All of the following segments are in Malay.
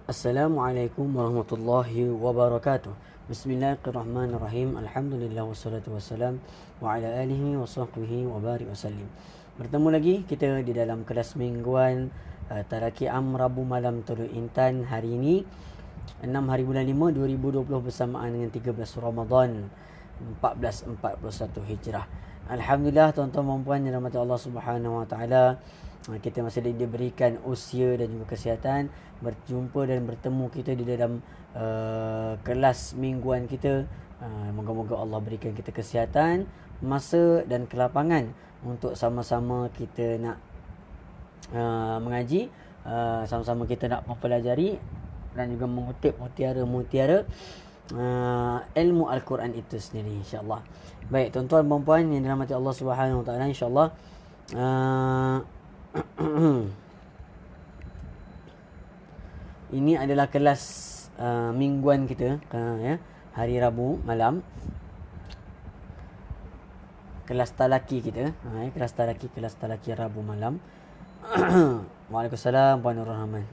Assalamualaikum warahmatullahi wabarakatuh. Bismillahirrahmanirrahim. Alhamdulillah wassalatu wassalam wa ala alihi wa sahbihi wa barik wasallim. Bertemu lagi kita di dalam kelas mingguan Taraki Am Rabu Malam Teluk Intan. Hari ini 6 hari bulan 5 2020 bersamaan dengan 13 Ramadan 1441 Hijrah. Alhamdulillah tuan-tuan dan puan yang dirahmati Allah Subhanahu wa taala, kita masih diberikan usia dan juga kesihatan berjumpa dan bertemu kita di dalam kelas mingguan kita. Moga-moga Allah berikan kita kesihatan, masa dan kelapangan untuk sama-sama kita nak mengaji, sama-sama kita nak mempelajari dan juga mengutip mutiara-mutiara ilmu Al-Quran itu sendiri, insya-Allah. Baik tuan-tuan dan puan yang dirahmati Allah Subhanahu wa taala, insya-Allah ini adalah kelas mingguan kita, ya, hari Rabu malam. Kelas talaki kita, kelas talaki Rabu malam. Waalaikumsalam Puan Nur Rahman.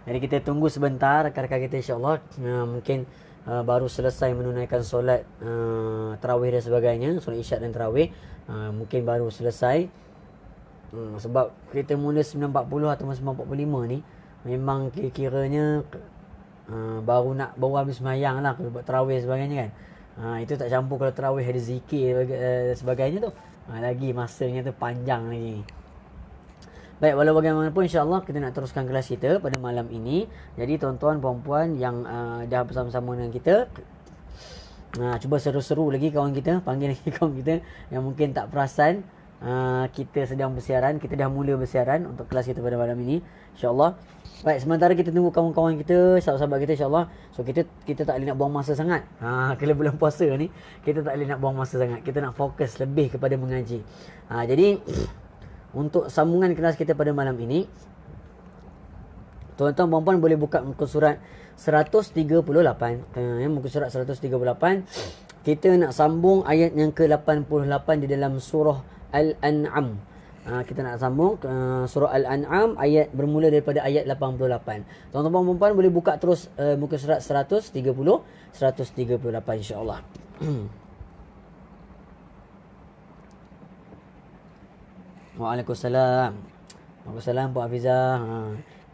Jadi kita tunggu sebentar rakan-rakan kita, insya-Allah. Mungkin baru selesai menunaikan solat tarawih dan sebagainya, solat isyak dan tarawih. Mungkin baru selesai. Sebab kita mula 9.40 atau 9.45 ni memang kira-kiranya baru habis sembahyang lah, buat tarawih sebagainya kan. Itu tak campur kalau tarawih ada zikir sebagainya tu, lagi masanya tu panjang lagi. Baik, walau bagaimanapun insya-Allah kita nak teruskan kelas kita pada malam ini. Jadi tuan-tuan puan-puan yang dah bersama-sama dengan kita, cuba seru-seru lagi kawan kita, panggil lagi kawan kita yang mungkin tak perasan kita sedang bersiaran. Kita dah mula bersiaran untuk kelas kita pada malam ini, insya-Allah. Baik, sementara kita tunggu kawan-kawan kita, sahabat-sahabat kita, insya-Allah. So kita tak boleh nak buang masa sangat. Kalau bulan puasa ni kita tak boleh nak buang masa sangat. Kita nak fokus lebih kepada mengaji. Jadi untuk sambungan kelas kita pada malam ini, tuan-tuan puan-puan boleh buka muka surat 138. Muka surat 138. Kita nak sambung ayat yang ke-88 di dalam surah Al-An'am. Kita nak sambung surah Al-An'am, ayat bermula daripada ayat 88. Tuan-tuan puan-puan boleh buka terus muka surat 138 insya-Allah. Waalaikumsalam. Waalaikumsalam Puan Hafizah.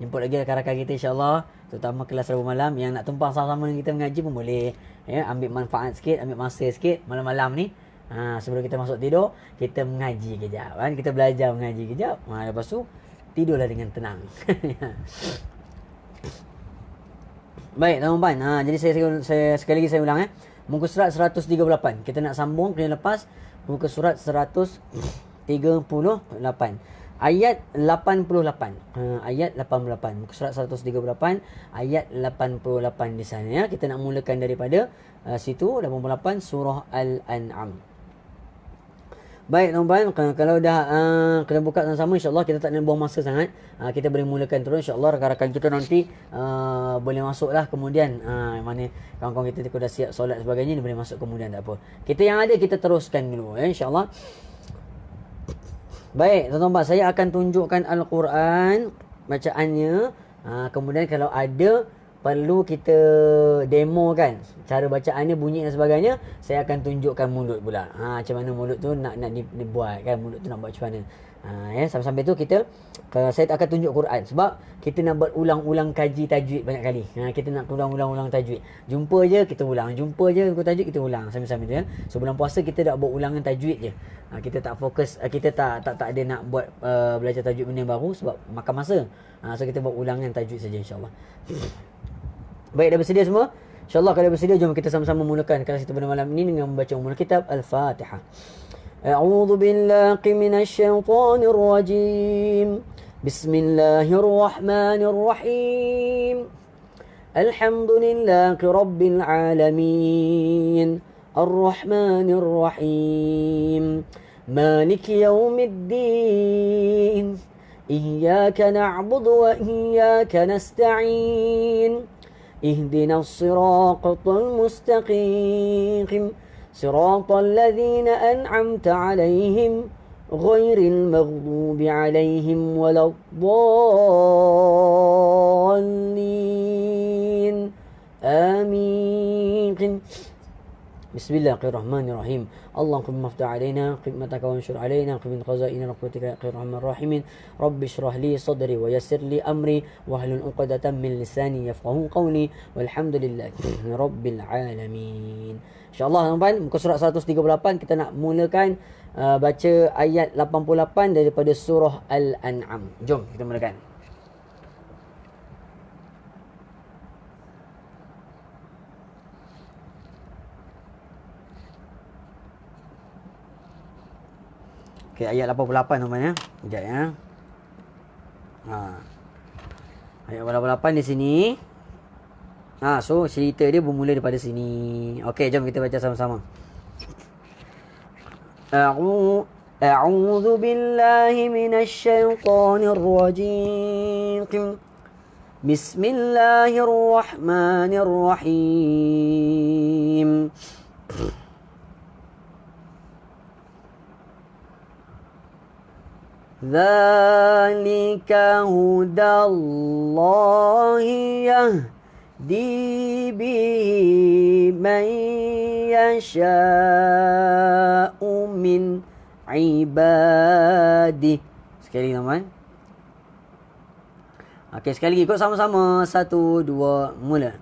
Jemput lagi rakan-rakan kita, insya-Allah, terutama kelas Rabu malam yang nak tumpang sama-sama dengan kita mengaji pun boleh, ya. Ambil manfaat sikit, ambil masa sikit malam-malam ni. Sebelum kita masuk tidur, kita mengaji kejap kan. Kita belajar mengaji kejap. Lepas tu tidurlah dengan tenang. Baik, tuan-tuan. Jadi saya sekali lagi saya ulang, muka surat 138. Kita nak sambung kena lepas muka surat 138. Ayat 88. Ayat 88. Muka surat 138 ayat 88 di sana, ya. Kita nak mulakan daripada situ, 88 surah Al-An'am. Baik tuan-tuan, kalau dah kena buka sama-sama, insya-Allah kita tak nak buang masa sangat. Kita boleh mulakan terus, insya-Allah. Rakan-rakan kita nanti boleh masuklah kemudian, mana kawan-kawan kita dah siap solat sebagainya, dia boleh masuk kemudian, tak apa. Kita yang ada kita teruskan dulu, ya, insya-Allah. Baik tuan-tuan, saya akan tunjukkan Al-Quran bacaannya. Kemudian kalau ada perlu kita demo kan, cara bacaannya, bunyi dan sebagainya, saya akan tunjukkan mulut pula. Macam mana mulut tu nak dibuat kan, mulut tu nak buat macam mana. Ya, sampai-sampai tu saya akan tunjuk Quran, sebab kita nak buat ulang-ulang kaji tajwid banyak kali. Kita nak ulang-ulang tajwid. Jumpa je kita ulang, jumpa je buku tajwid kita ulang sambil-sambil tu, ya. So bulan puasa kita nak buat ulangan tajwid je. Kita tak fokus, kita tak ada nak buat belajar tajwid benda baru sebab makan masa. So kita buat ulangan tajwid saja, insya-Allah. Baik, dah bersedia semua? InsyaAllah kalau bersedia, jom kita sama-sama mulakan kelas kita pada malam ini dengan membaca Ummul Kitab Al-Fatihah. A'udzu billahi minasyaitonir rajim. Bismillahirrahmanirrahim. Alhamdulillahi rabbil alamin. Ar-Rahmanir Rahim. Maliki yaumiddin. Iyyaka na'budu wa iyyaka nasta'in. اهدنا الصراط المستقيم صراط الذين أنعمت عليهم غير المغضوب عليهم ولا الضالين Bismillahirrahmanirrahim. Allahumma ftah alaina qidmataka wa anshur alaina qidmin khaza'ina rahmatika ya arhamar rahimin. Rabbi shrah li sadri wa yassir li amri wahlul 'uqdatam min lisani yafqahu qawli walhamdulillahi rabbil alamin. InsyaAllah tuan-tuan, muka surat 138 kita nak mulakan baca ayat 88 daripada surah Al-An'am. Jom kita mulakan. Okey, ayat 88 tuan-tuan ya. Sekejap ya. Ayat 88 di sini. So cerita dia bermula daripada sini. Okey, jom kita baca sama-sama. A'udzu billahi minasy syaithanir rajim. Bismillahirrahmanirrahim. Dzalika hudallahi yahdi bihi man yasha'u min ibadihi. Sekali teman. Okey, sekali lagi ikut sama-sama. 1 2 mula.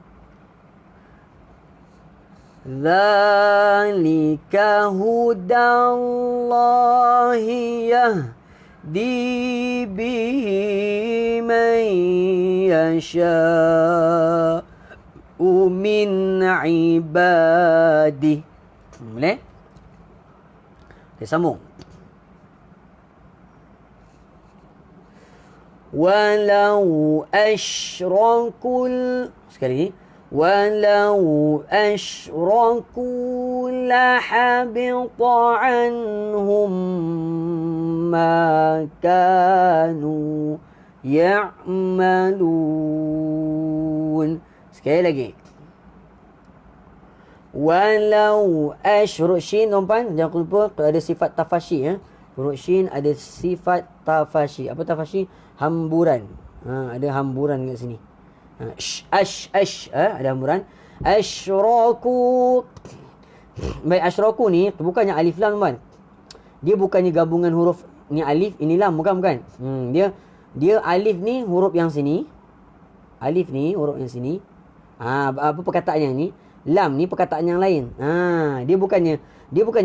Dzalika hudallahi yahdi di bihi man yasha'u min ibadi. Boleh? Okay, sambung. Walau asyrakul. Sekali lagi. Walau asyraku lahabita anhum ma kanu ya'malun. Sekali lagi. Walau asyrak, shin tuan-tuan jangan lupa ada sifat tafashi ya. Huruf shin ada sifat tafashi. Apa tafashi? Hamburan. Ada hamburan kat sini. Ada hamburan. Asyraku. Baik, asyraku ni bukannya alif lam tuan. Dia bukannya gabungan huruf ni alif ini lam, bukan. Dia alif ni huruf yang sini. Alif ni huruf yang sini. Apa perkataan yang ni? Lam ni perkataan yang lain. Dia bukannya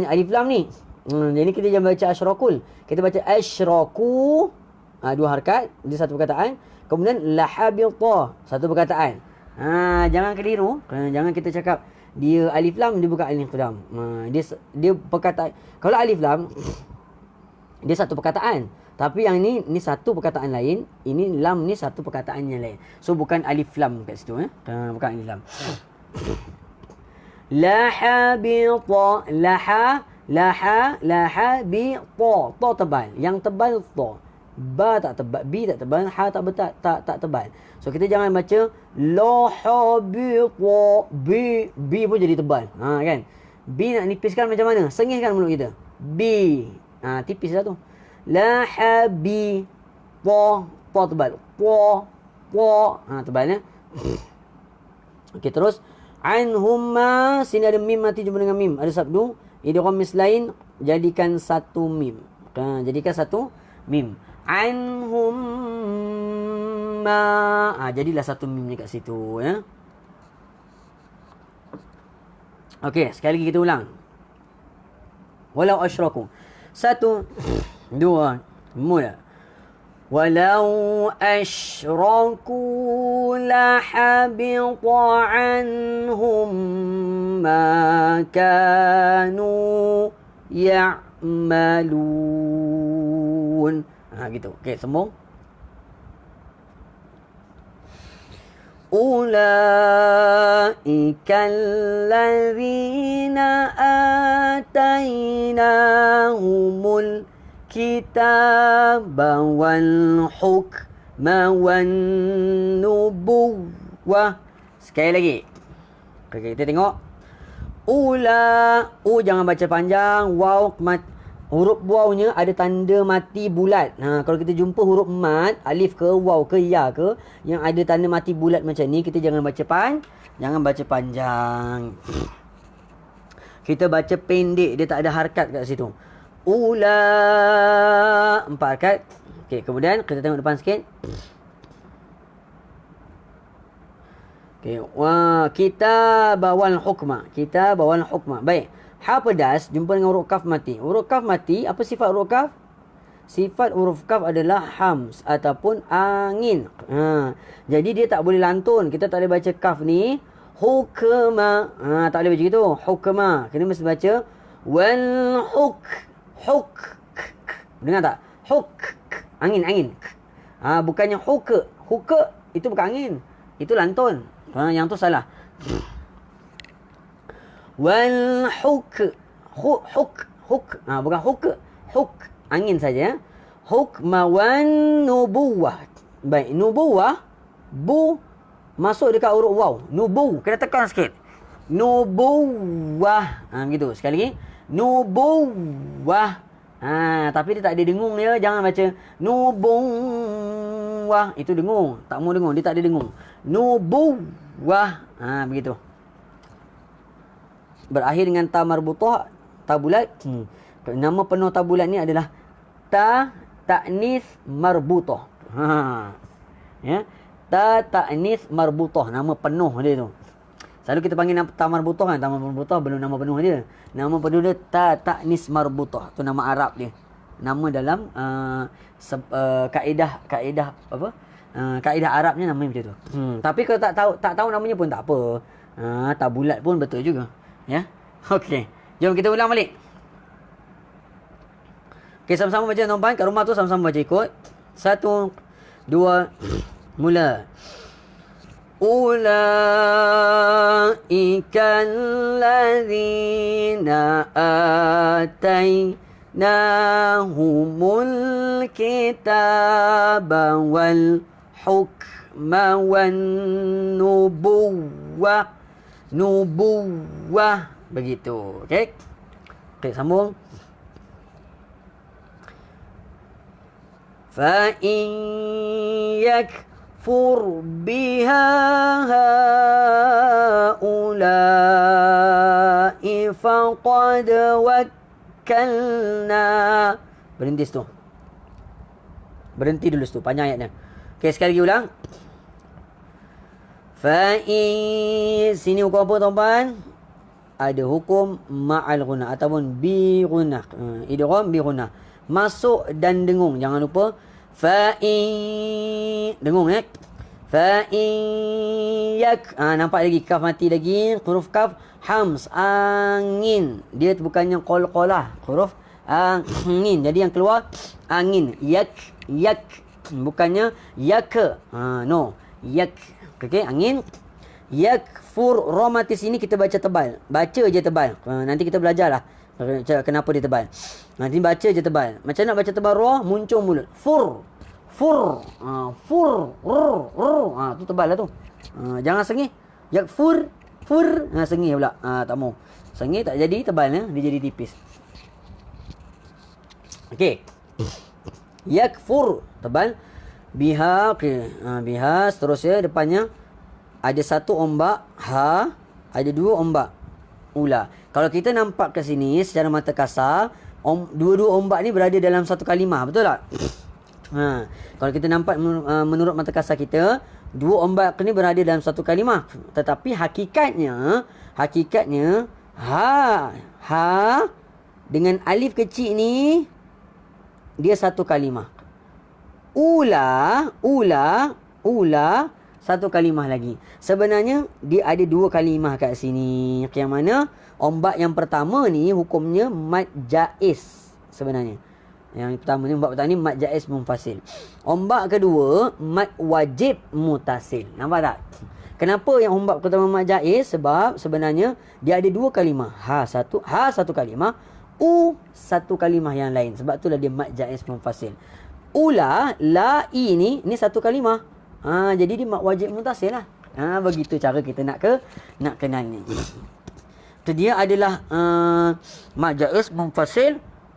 alif lam ni. Jadi kita jangan baca asyrakul. Kita baca asyraku. 2 harakat, dia satu perkataan. Kemudian lahabita, satu perkataan. Jangan keliru. Jangan kita cakap dia alif lam, dia bukan alif lam. Dia perkataan. Kalau alif lam, dia satu perkataan. Tapi yang ni satu perkataan lain. Ini lam ni satu perkataan yang lain. So bukan alif lam kat situ. Bukan alif lam. Lahabita. Lahabita. Ta tebal. Yang tebal ta. Ba tak tebal, B tak tebal, Ha tak tebal. So kita jangan baca lahabita. B pun jadi tebal. Kan? B nak nipiskan macam mana? Sengihkan mulut kita. B. Tipis lah tu. Lahabita. Ta tebal. Ta tebal ya. Okey, terus anhumma, sini ada mim mati jumpa dengan mim. Ada sabdu idgham mislain, jadikan satu mim. Jadikan satu mim. Anhum ma, jadilah satu mim kat situ ya. Okey, sekali lagi kita ulang. Walau asyraku. 1 2 mula. Walau asyraku lahabita anhum ma kanu ya'malun. Gitu. Okey, sambung. Ulaika allazina atainahumul kitaba wal hukma wan nubuwah. Sekali lagi. Okey, kita tengok. Jangan baca panjang. Waw huruf wawnya ada tanda mati bulat. Kalau kita jumpa huruf mat, alif ke waw ke ya ke yang ada tanda mati bulat macam ni, kita jangan baca panjang. kita baca pendek, dia tak ada harakat kat situ. Ula, 4 harakat. Okey, kemudian kita tengok depan sikit. Okey, kitabawal hukma. Kitabawal hukma. Baik. Ha pedas jumpa dengan huruf kaf mati. Huruf kaf mati, apa sifat huruf kaf? Sifat huruf kaf adalah hams ataupun angin. Jadi dia tak boleh lantun. Kita tak boleh baca kaf ni hukma. Tak boleh baca gitu. Hukma. Kena mesti baca wal huk. Dengar tak? Huk. Angin. Bukannya huk. Huk itu bukan angin. Itu lantun. Yang tu salah. Wal huk. Bukan huk. Angin saja. Hukma wan nubuwah. Baik, nubuwah. Bu masuk dekat huruf waw. Nubu. Kena tekan sikit. Nubuwah. Begitu. Sekali lagi. Nubuwah. Tapi dia tak ada dengung dia. Jangan baca nubuwah. Itu dengung. Tak mau dengung. Dia tak ada dengung. Nubuwah. Begitu. Berakhir dengan ta marbutah, ta bulat. Nama penuh ta bulat ni adalah ta ta'nis marbutah. Ya. Ta ta'nis marbutah, nama penuh dia tu. Selalu kita panggil ta marbutah kan, ta marbutah belum nama penuh dia. Nama penuh dia ta ta'nis marbutah. Tu nama Arab dia. Nama dalam kaedah apa? Kaedah Arabnya namanya macam tu. Tapi kalau tak tahu namanya pun tak apa. Ta bulat pun betul juga. Ya. Okey. Jom kita ulang balik. Okey, sama-sama baca tuan-tuan. Kat rumah tu sama-sama baca ikut. 1, 2, mula. Ulaika allazina atainahumul kitaba wal hukma wan nubuwah. Nubuwah. Begitu. Okey. Okey, sambung. Fa in yakfur biha haula'i faqad wakkalna. Berhenti situ. Berhenti dulu situ. Panjang ayatnya. Okey, sekali lagi ulang. Sini hukum apa tuan-tuan? Ada hukum ma'al ghunnah ataupun bi ghunnah. Idgham bi ghunnah. Masuk dan dengung. Jangan lupa. Dengung nampak lagi kaf mati lagi. Huruf kaf hams, angin. Dia bukannya qalqalah. Huruf angin. Jadi yang keluar angin. Yak. Bukannya yak. No. Yak. Okey, angin. Yakfur, ra mati sini kita baca tebal. Baca je tebal. Nanti kita belajarlah kenapa dia tebal. Nanti baca je tebal. Macam nak baca tebal ra, muncul mulut. Fur. Tu tebal lah tu. Jangan sengih. Yakfur, sengih pula. Tak mau. Sengih tak jadi tebal, dia jadi tipis. Okey. Yakfur, tebal. Biha, okey. Biha, seterusnya depannya ada satu ombak ha, ada dua ombak ula. Kalau kita nampak ke sini secara mata kasar, dua-dua ombak ni berada dalam satu kalimah, betul tak? Kalau kita nampak menurut mata kasar kita, dua ombak ni berada dalam satu kalimah. Tetapi hakikatnya ha dengan alif kecil ni dia satu kalimah. Ula satu kalimah lagi. Sebenarnya dia ada dua kalimah kat sini. Yang mana ombak yang pertama ni hukumnya mad jaiz sebenarnya. Yang pertama ni ombak pertama ni mad jaiz munfasil. Ombak kedua mad wajib mutasil. Nampak tak? Kenapa yang ombak pertama mad jaiz? Sebab sebenarnya dia ada dua kalimah. Ha satu kalimah, satu kalimah yang lain. Sebab itulah dia mad jaiz munfasil. Ula, la, ni satu kalimah. Jadi dia mak wajib mutasil lah. Begitu cara kita nak kenal ni. Itu dia adalah mak jaiz munfasil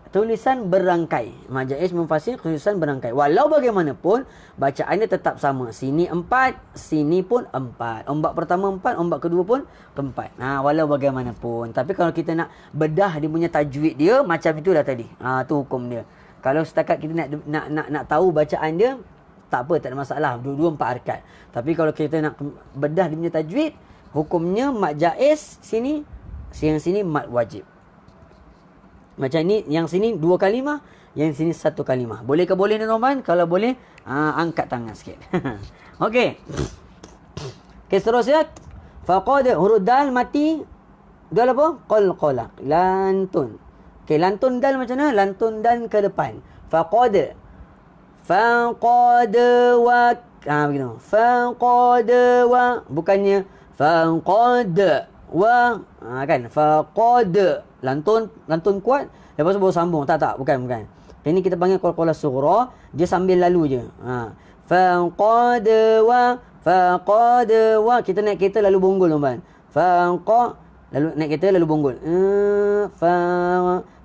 tulisan berangkai. Mad jaiz munfasil tulisan berangkai. Walau bagaimanapun bacaannya tetap sama. Sini 4, sini pun 4. Ombak pertama 4, ombak kedua pun 4. Walau bagaimanapun. Tapi kalau kita nak bedah dia punya tajwid dia macam itulah tadi. Tu hukum dia. Kalau setakat kita nak tahu bacaan dia, tak apa, tak ada masalah. Dua-dua 4 harakat. Tapi kalau kita nak bedah dia punya tajwid, hukumnya mad jaiz sini, yang sini mad wajib. Macam ni, yang sini 2 kalimah, yang sini 1 kalimah. Boleh ke boleh tuan-tuan? Kalau boleh, angkat tangan sikit. Okey. Okey, seterusnya. Faqad, huruf dal mati. Dal apa? Qalqalah. Lantun. Okey, lantun dal macam mana? Lantun dal ke depan. Faqad. Faqad wa. Begitu. Faqad wa. Bukannya faqad wa. Kan? Faqad. Lantun kuat. Lepas tu baru sambung. Tak. Bukan. Ini kita panggil qalqalah sughra. Dia sambil lalu je. Faqad wa. Kita naik kereta lalu bonggol tuan-tuan. Lalu naik kereta lalu bonggol.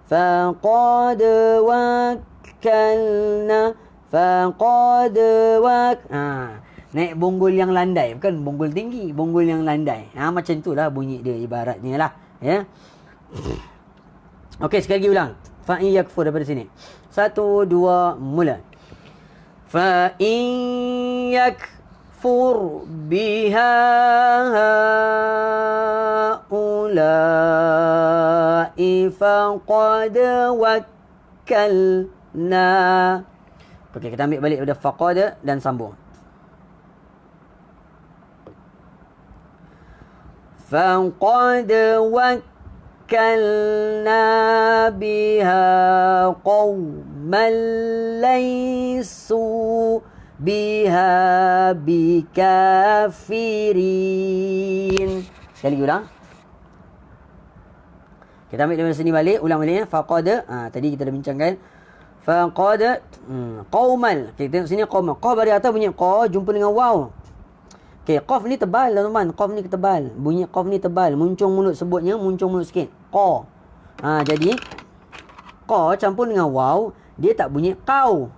Faqad wakalna. Faqad wak. Naik bonggol yang landai. Bukan bonggol tinggi. Bonggol yang landai. Macam itulah bunyi dia ibaratnya lah. Ya. Okey, sekali lagi ulang. Fa'in yakfur daripada sini. 1, 2, mula. Fa'in yakfur biha ha'ulai faqad wakkalna. Okey, kita ambil balik pada faqad dan sambung. Faqad wakkalna biha qawman laysu biha bikafirin. Sekali lagi ulang. Kita ambil dari sini balik, ulang balik ya. Faqad, tadi kita dah bincangkan. Faqad qaumal. Kita tengok sini qaumal. Qaf dari atas bunyi qa jumpa dengan waw. Okey, qaf ni tebal teman-teman. Qaf ni tebal. Bunyi qaf ni tebal. Muncung mulut sebutnya, muncung mulut sikit. Qa. Jadi qa campur dengan waw, dia tak bunyi qau.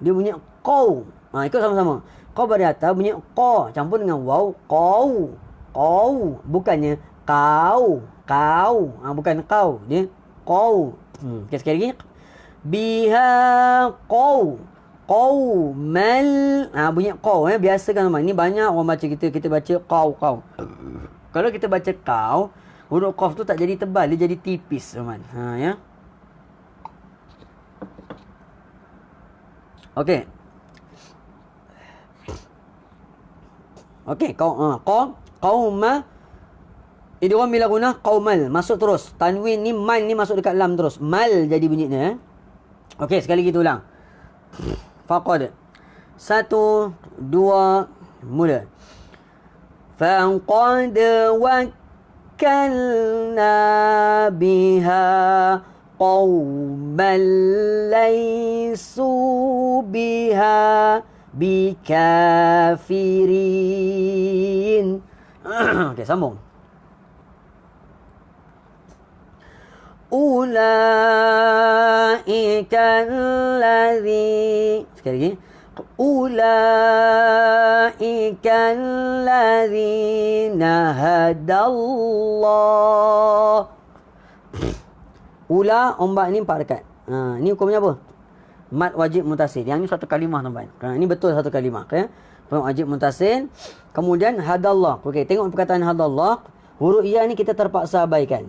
Dia bunyi qau. Ikut sama-sama. Qa dari atas bunyi qa campur dengan waw, qau. Qau. Bukannya kau. Bukan kau. Dia qau. Okey, sekali lagi. Biha qau. Qaumal. Bunyi qau. Biasakan teman. Ini banyak orang baca kita baca qau. Kalau kita baca kau, huruf qaf tu tak jadi tebal, dia jadi tipis teman. Ya. Okey. Okey, qauma. Idgham bila guna qaumal, masuk terus. Tanwin ni man ni masuk dekat lam terus. Mal jadi bunyinya. Okey, sekali lagi kita ulang. Faqad. 1, 2, mula. Faqad wakkalna biha qauman laysu biha bikafirin. Okey, sambung. Ulaika alladhi. Sekali lagi. Ulaika alladhina hadallah. Ula, ombak ni 4 harakat. Ni hukumnya apa? Mad wajib mutasil. Yang ni satu kalimah tuan-tuan. Ini betul satu kalimah. Okay? Mad wajib mutasil. Kemudian hadallah. Okey, tengok perkataan hadallah. Huruf ya ni kita terpaksa abaikan.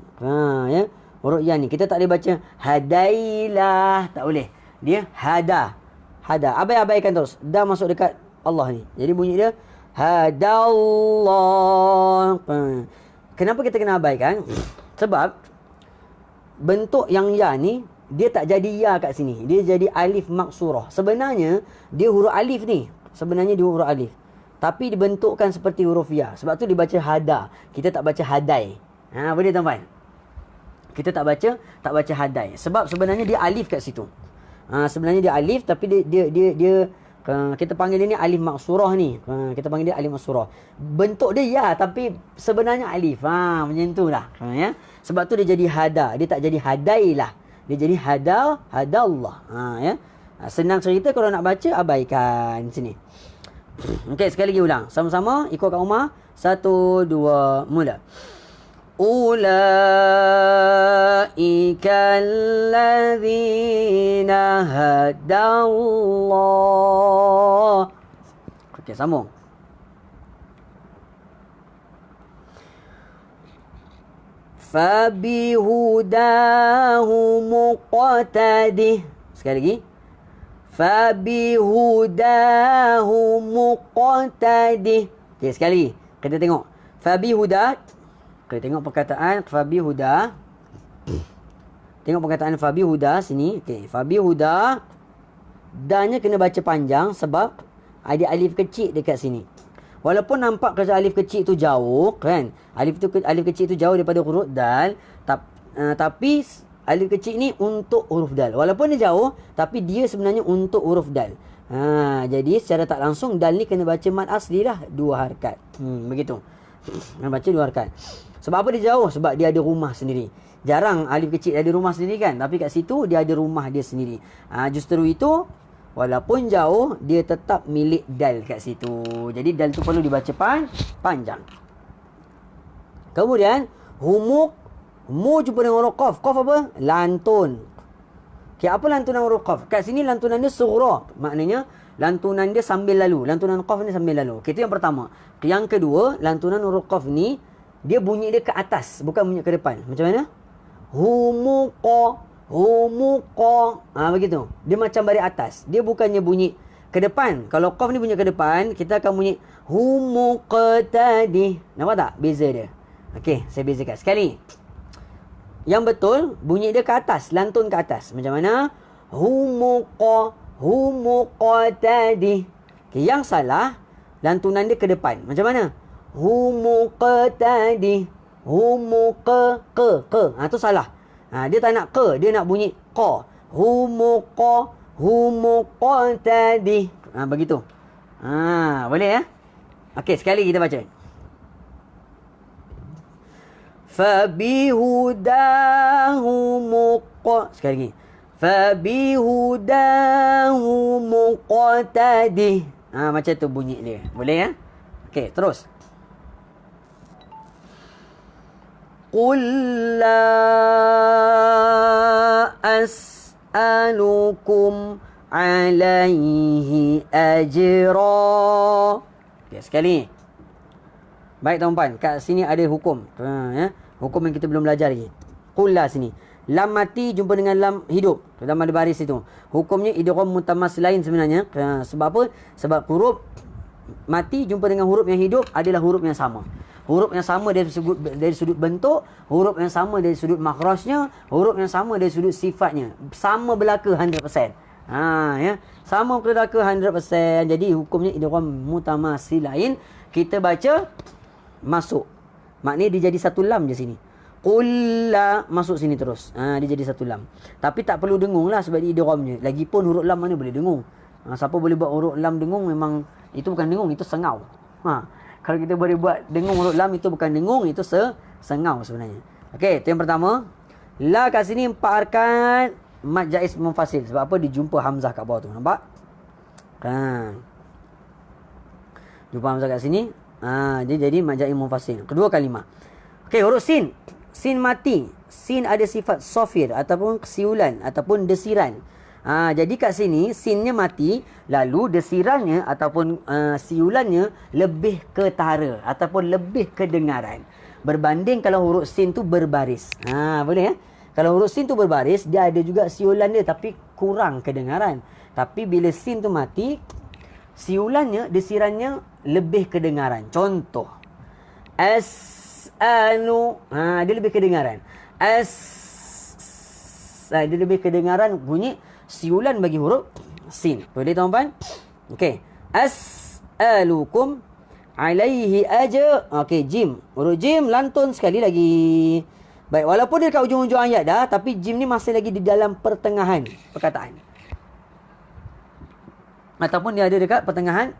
Ya. Huruf ya ni kita tak boleh baca hadailah, tak boleh. Dia hada. Abaikan terus. Dah masuk dekat Allah ni. Jadi bunyi dia hadallah. Kenapa kita kena abaikan? Sebab bentuk yang ya ni dia tak jadi ya kat sini. Dia jadi alif maksurah. Sebenarnya dia huruf alif ni. Tapi dibentukkan seperti huruf ya. Sebab tu dibaca hada. Kita tak baca hadai. Boleh tuan-tuan? Kita tak baca hadai. Sebab sebenarnya dia alif kat situ. Sebenarnya dia alif tapi dia kita panggil dia ni alif maksurah ni. Kita panggil dia alif maksurah. Bentuk dia ya tapi sebenarnya alif. Macam itulah. Ya. Sebab tu dia jadi hada. Dia tak jadi hadai lah. dia jadi hadallah. Ya. Senang cerita, kalau nak baca abaikan sini. Okey, sekali lagi ulang. Sama-sama ikut kat rumah. 1 2 mula. Ulaika allazina hadallah. Okey, sambung. Fabihudahu muqtadih. Sekali lagi. Fabihudahu muqtadih. Okey, sekali lagi. Kita tengok. Fabihuda. Kita tengok perkataan fabihuda. Tengok perkataan fabihuda sini. Okey, fabihuda. Danya kena baca panjang sebab ada alif kecil dekat sini. Walaupun nampak kerja alif kecil tu jauh, kan? Alif kecil tu jauh daripada huruf dal, tapi alif kecil ni untuk huruf dal. Walaupun dia jauh, tapi dia sebenarnya untuk huruf dal. Jadi secara tak langsung dal ni kena baca mad asli lah, 2 harakat. Begitu. Kena baca 2 harakat. Sebab apa dia jauh? Sebab dia ada rumah sendiri. Jarang alif kecil ada rumah sendiri, kan? Tapi kat situ dia ada rumah dia sendiri. Justru itu, walaupun jauh, dia tetap milik dal kat situ. Jadi dal tu perlu dibaca panjang. Kemudian humuk, mu jumpa dengan huruf qaf. Qaf apa? Lantun. Okay, apa lantunan huruf qaf? Kat sini lantunan dia sughra. Maknanya lantunan dia sambil lalu. Lantunan qaf ni sambil lalu. Okay, itu yang pertama. Yang kedua, lantunan huruf qaf ni dia bunyi dia ke atas, bukan bunyi ke depan. Macam mana? Humuqa. Humuqa. Begitu. Dia macam dari atas. Dia bukannya bunyi ke depan. Kalau qaf ni bunyi ke depan, kita akan bunyi humuqtadi. Nampak tak beza dia? Okey, saya bezakan sekali. Yang betul, bunyi dia ke atas, lantun ke atas. Macam mana? Humuqtadi. Okey, yang salah, lantunan dia ke depan. Macam mana? Humuqtadi. Humuqa. Tu salah. Dia tak nak ke, dia nak bunyi qa. Humuqtadi. Begitu. Boleh ya? Okey, sekali kita baca. Fabihudahu sekali lagi. Fabihudahu muqtadi. Macam tu bunyi dia. Boleh ya? Okey, terus. Qul la as'alukum alaihi ajra. Okey, sekali. Baik tuan-tuan, kat sini ada hukum. Ya? Hukum yang kita belum belajar lagi. Qul la sini. Lam mati jumpa dengan lam hidup. Dalam ada baris itu. Hukumnya idgham mutamas lain sebenarnya. Sebab apa? Sebab huruf mati jumpa dengan huruf yang hidup adalah huruf yang sama. Huruf yang sama dari sudut bentuk, huruf yang sama dari sudut makhrajnya, huruf yang sama dari sudut sifatnya. Sama belaka 100%. Ya. Sama belaka 100%. Jadi hukumnya idgham mutamatsilain, kita baca masuk. Maknanya dia jadi satu lam je sini. Qulla masuk sini terus. Dia jadi satu lam. Tapi tak perlu dengung lah sebab dia idghamnya. Lagipun huruf lam mana boleh dengung. Siapa boleh buat huruf lam dengung, memang itu bukan dengung, itu sengau. Kalau kita boleh buat dengung huruf lam, itu bukan dengung, itu sengau sebenarnya. Okey, itu yang pertama. La kat sini 4 harakat mad jaiz munfasil. Sebab apa? Dijumpa hamzah kat bawah tu. Nampak? Jumpa hamzah kat sini. Dia jadi mad jaiz munfasil. Kedua kalimah. Okey, huruf sin. Sin mati. Sin ada sifat sofir ataupun kesiulan ataupun desiran. Jadi kat sini sinnya mati, lalu desirannya ataupun siulannya lebih ketara ataupun lebih kedengaran berbanding kalau huruf sin tu berbaris. Boleh ya? Kalau huruf sin tu berbaris, dia ada juga siulan dia tapi kurang kedengaran. Tapi bila sin tu mati, siulannya, desirannya lebih kedengaran. Contoh, as'alu, dia lebih kedengaran. Dia lebih kedengaran bunyi siulan bagi huruf sin. Boleh tuan-tuan? Okey. As'alukum alaihi ajr. Okey, jim. Huruf jim lantun sekali lagi. Baik, walaupun dia dekat ujung-ujung ayat dah, tapi jim ni masih lagi di dalam pertengahan perkataan. Ataupun dia ada dekat pertengahan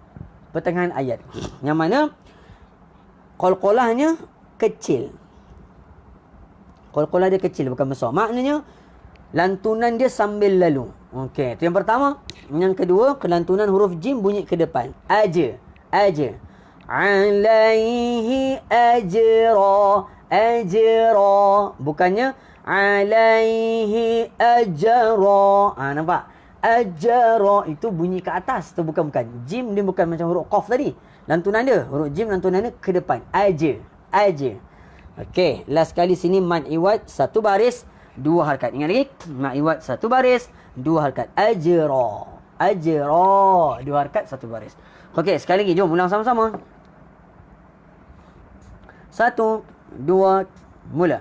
ayat. Yang mana qalqalahnya kecil. Qalqalah dia kecil, bukan besar. Maknanya lantunan dia sambil lalu. Okey, itu yang pertama. Yang kedua, kelantunan huruf jim bunyi ke depan. Aja. Alaihi ajra. Bukannya alaihi ajra. Nampak? Ajra itu bunyi ke atas. Itu bukan. Jim dia bukan macam huruf qaf tadi. Lantunan dia, huruf jim lantunan dia ke depan. Aja. Okey, last kali sini mad iwad satu baris, dua harakat. Ingat lagi? Mad iwad satu baris, dua harakat. Ajra. Dua harakat, satu baris. Okey, sekali lagi. Jom ulang sama-sama. 1, 2, mula.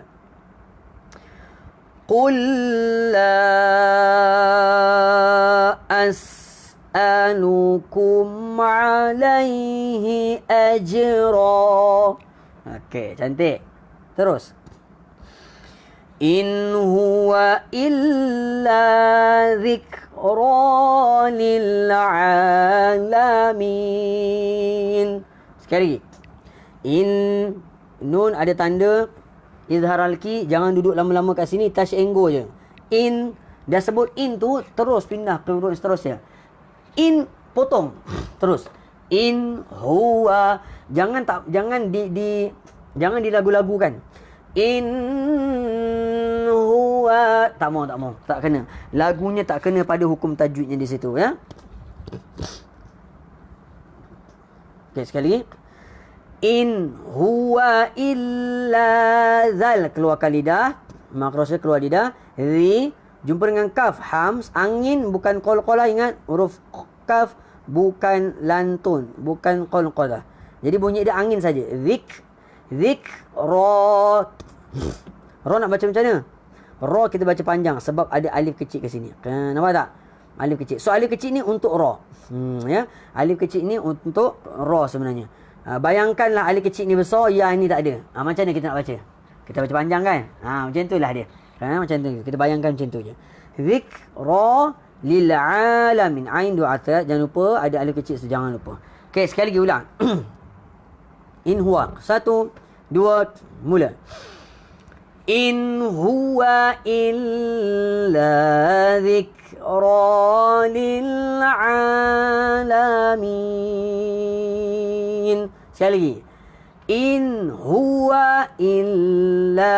Qul la as'alukum alaihi ajra. Okey, cantik. Terus. In huwa illa dhikra lil alamin. Sekali lagi. In, nun ada tanda izhar al-ki, jangan duduk lama-lama kat sini, touch and go je. In, dah sebut in tu, terus pindah ke huruf seterusnya. In, potong. Terus. In huwa, jangan dilagu-lagukan. In huwa, tak mau, tak kena. Lagunya tak kena pada hukum tajwidnya di situ, ya. Okey, sekali lagi. In huwa illa zal, keluarkan lidah, makrosnya keluar lidah. Zi, jumpa dengan kaf, hams, angin bukan qalqalah, ingat huruf kaf bukan lantun, bukan qalqalah. Jadi bunyi dia angin saja. Ro. Ro nak baca macam mana? Ro kita baca panjang sebab ada alif kecil ke sini. Nampak tak? Alif kecil. So alif kecil ni untuk ro. Ya. Alif kecil ni untuk ro sebenarnya. Bayangkanlah alif kecil ni besar, ya ni tak ada. Macam mana kita nak baca? Kita baca panjang kan? Macam itulah dia. Macam tu. Kita bayangkan macam tu je. Zikra lil alamin. Ain dua atas. Jangan lupa ada alif kecil, so jangan lupa. Okey, sekali lagi ulang. In huwa. 1, 2, mula. In huwa illa zikra lil alamin. Sekali lagi. In huwa illa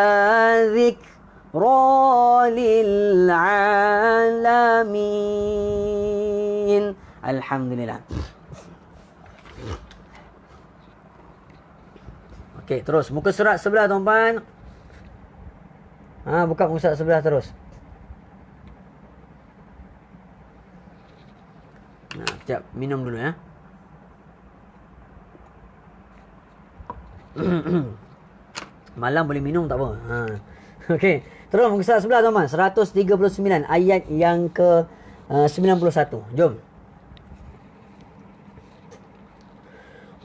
zikra lil alamin. Alhamdulillah. Okey, terus. Muka surat sebelah, tuan-tuan. Buka muka surat sebelah terus. Sekejap. Minum dulu, ya. Malam boleh minum, tak apa. Okey. Terus muka surat sebelah, tuan-tuan. 139. Ayat yang ke 91. Jom.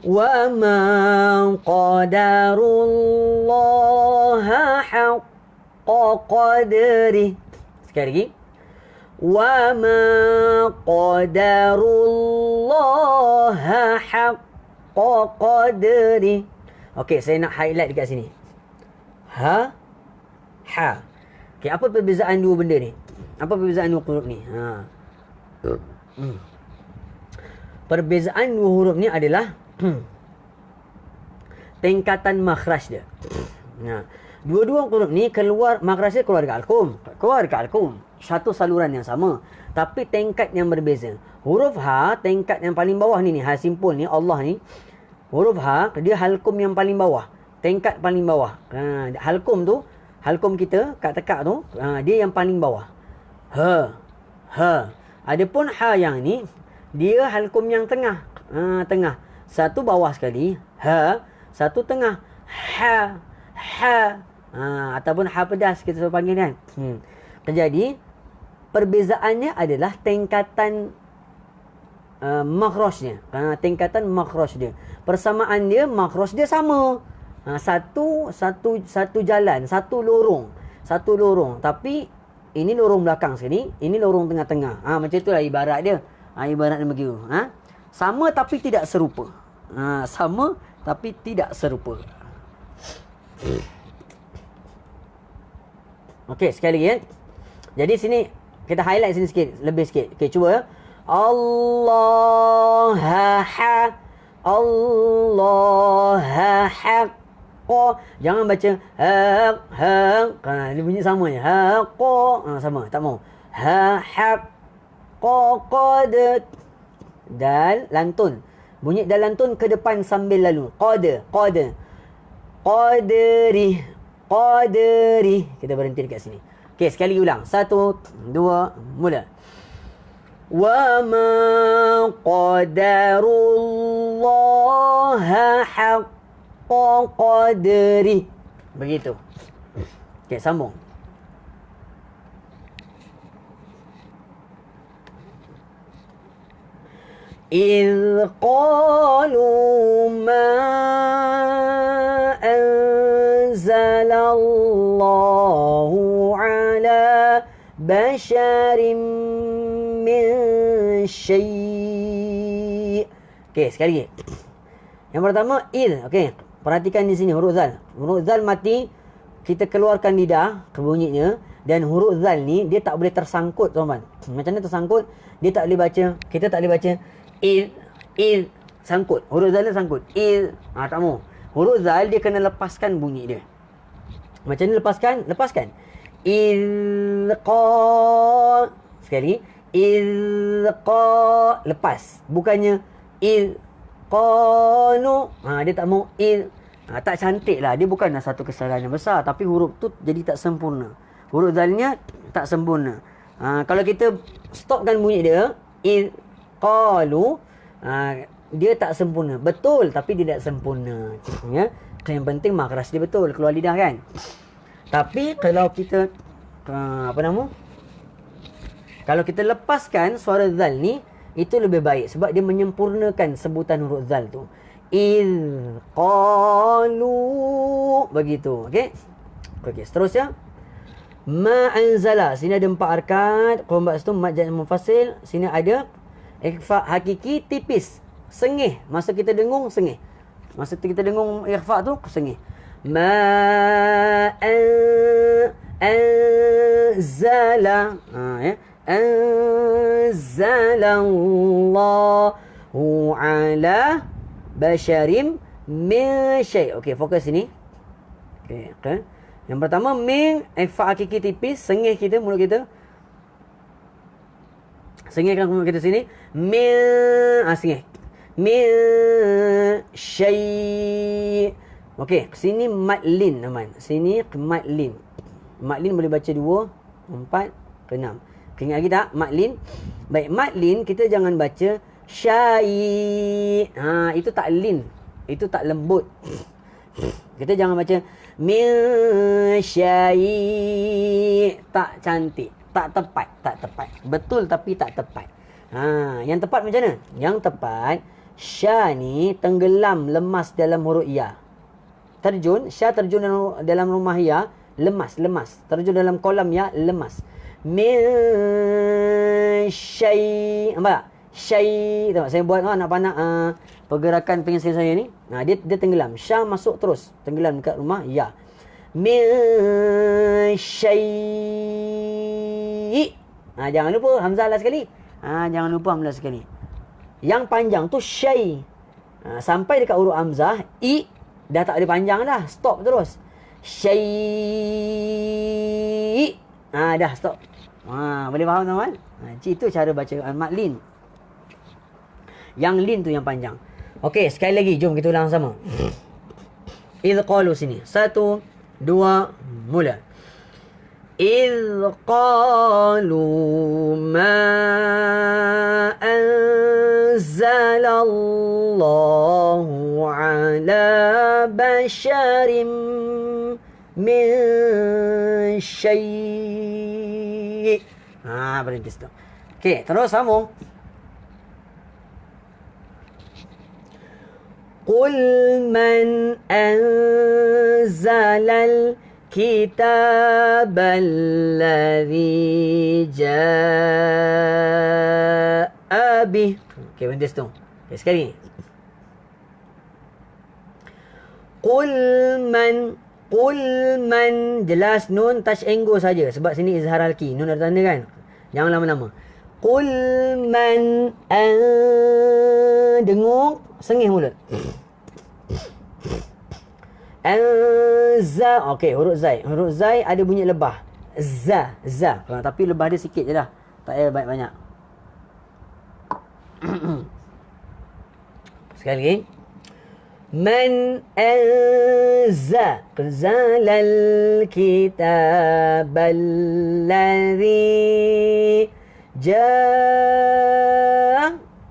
Wa ma qadarullaha haqqa qadri. Sekali lagi. Wa ma qadarullaha haqqa qadri. Okey, saya nak highlight dekat sini. Ha. Okey, apa perbezaan dua benda ni? Apa perbezaan dua huruf ni? Perbezaan dua huruf ni adalah tingkatan makhraj dia. Dua-dua huruf ni keluar, makhraj dia keluar dekat alqum. Satu saluran yang sama, tapi tingkat yang berbeza. Huruf ha, tingkat yang paling bawah ni, ha simpul ni, Allah ni. Huruf ha, dia halkum yang paling bawah, tingkat paling bawah. Halkum kita kat tekak tu, dia yang paling bawah. Ha. Adapun ha yang ni, dia halkum yang tengah. Tengah. Satu bawah sekali, ha, satu tengah, ha. Ataupun ha pedas kita selalu panggil kan. Jadi perbezaannya adalah tingkatan makhrajnya. Tingkatan makhraj dia. Persamaan dia, makhraj dia sama. Satu jalan, satu lorong. Tapi ini lorong belakang sekali, ini lorong tengah-tengah. Macam itulah ibarat dia. Ibarat dia begitu. Sama tapi tidak serupa. Sama tapi tidak serupa. Okey, sekali lagi. Jadi sini kita highlight sini sikit, lebih sikit. Okey, cuba ya. Allah ha. Allah ha. Jangan baca ha. Dia bunyi sama je. Sama, tak mau. Qad. Dal lantun. Bunyi dal lantun ke depan sambil lalu. Qadri. Kita berhenti dekat sini. Okey, sekali ulang. 1, 2, mula. Wa ma qadarullaha haqqa qadri. Begitu. Okey, sambung. إذ قالوا ما أنزل الله على بشر من شيء. Okey, sekali lagi. Yang pertama, إذ. Okey, perhatikan di sini huruf zal. Huruf zal mati, kita keluarkan lidah ke bunyinya. Dan huruf zal ni, dia tak boleh tersangkut, tuan-tuan. Macam mana tersangkut? Dia tak boleh baca. Kita tak boleh baca il sangkut. Huruf zal dia sangkut. Tak mau. Huruf zal dia kena lepaskan bunyi dia. Macam ni lepaskan? Lepaskan. Sekali. Lepas. Bukannya dia tak mau tak cantik lah. Dia bukanlah satu kesalahan yang besar. Tapi huruf tu jadi tak sempurna. Huruf zalnya tak sempurna. Kalau kita stopkan bunyi dia, qalu, dia tak sempurna. Betul, tapi dia tak sempurna. Ya? Yang penting makhraj dia betul, keluar lidah kan. Tapi kalau kita kalau kita lepaskan suara zal ni, itu lebih baik sebab dia menyempurnakan sebutan huruf zal tu. Qalu, begitu. Okey, seterusnya. Ma anzala. Sini ada 4 harkat. Kalau mbak situ mad jaz munfasil. Sini ada ikhfa hakiki tipis. Sengih. Masa kita dengung, sengih. Masa kita dengung ikhfa tu, sengih. Ma anzala. Anzala Allahu ala basharim min syai'. Okey, fokus sini. Okey. Yang pertama, min, ikhfa hakiki tipis, sengih kita, mulut kita. Sengihkan mulut kita sini. Min, sengih. Min syai'. Okey, sini madlin, aman. Sini madlin. Madlin boleh baca 2, 4, ke 6. Ingat lagi tak? Madlin. Baik, madlin kita jangan baca syai'. Itu tak lin. Itu tak lembut. Kita jangan baca min syai'. Tak cantik, tak tepat. Betul tapi tak tepat. Yang tepat macam mana? Yang tepat, sya ni tenggelam, lemas dalam huruf ya. Sya terjun dalam rumah ya, lemas. Terjun dalam kolam ya, lemas. Min syai'. Nampak tak? Syai'. Tengok saya buat nak panah pergerakan pensil saya ni. Dia tenggelam. Sya masuk terus. Tenggelam dekat rumah ya. Min syai'. Jangan lupa hamzah lah sekali. Yang panjang tu syai'. Sampai dekat huruf hamzah, dah tak ada panjang dah. Stop terus. Syai'. Dah stop. Boleh faham teman-teman? Itu cara baca mat lin. Yang lin tu yang panjang. Okey, sekali lagi jom kita ulang sama. Idh qalu sini. 1, 2, mula. Idh qalu ma anzalallahu ala basharim min syai'. Berhenti situ. Okey, terus sambung. Qul man anzalal kitabal ladzi jaa'a bih. Okey, berhenti situ. Okey, sekali. Qul man Qul man, jelas nun touch and go saja sebab sini izhar halki. Nun ada tanda kan? Jangan lama-lama. Qul man dengung, sengih mulut. Anza. Okey, huruf zai. Huruf zai ada bunyi lebah. Za. Tapi lebah dia sikit je dah. Tak payah banyak-banyak. Sekali lagi. Man anza zalal kitab alladhi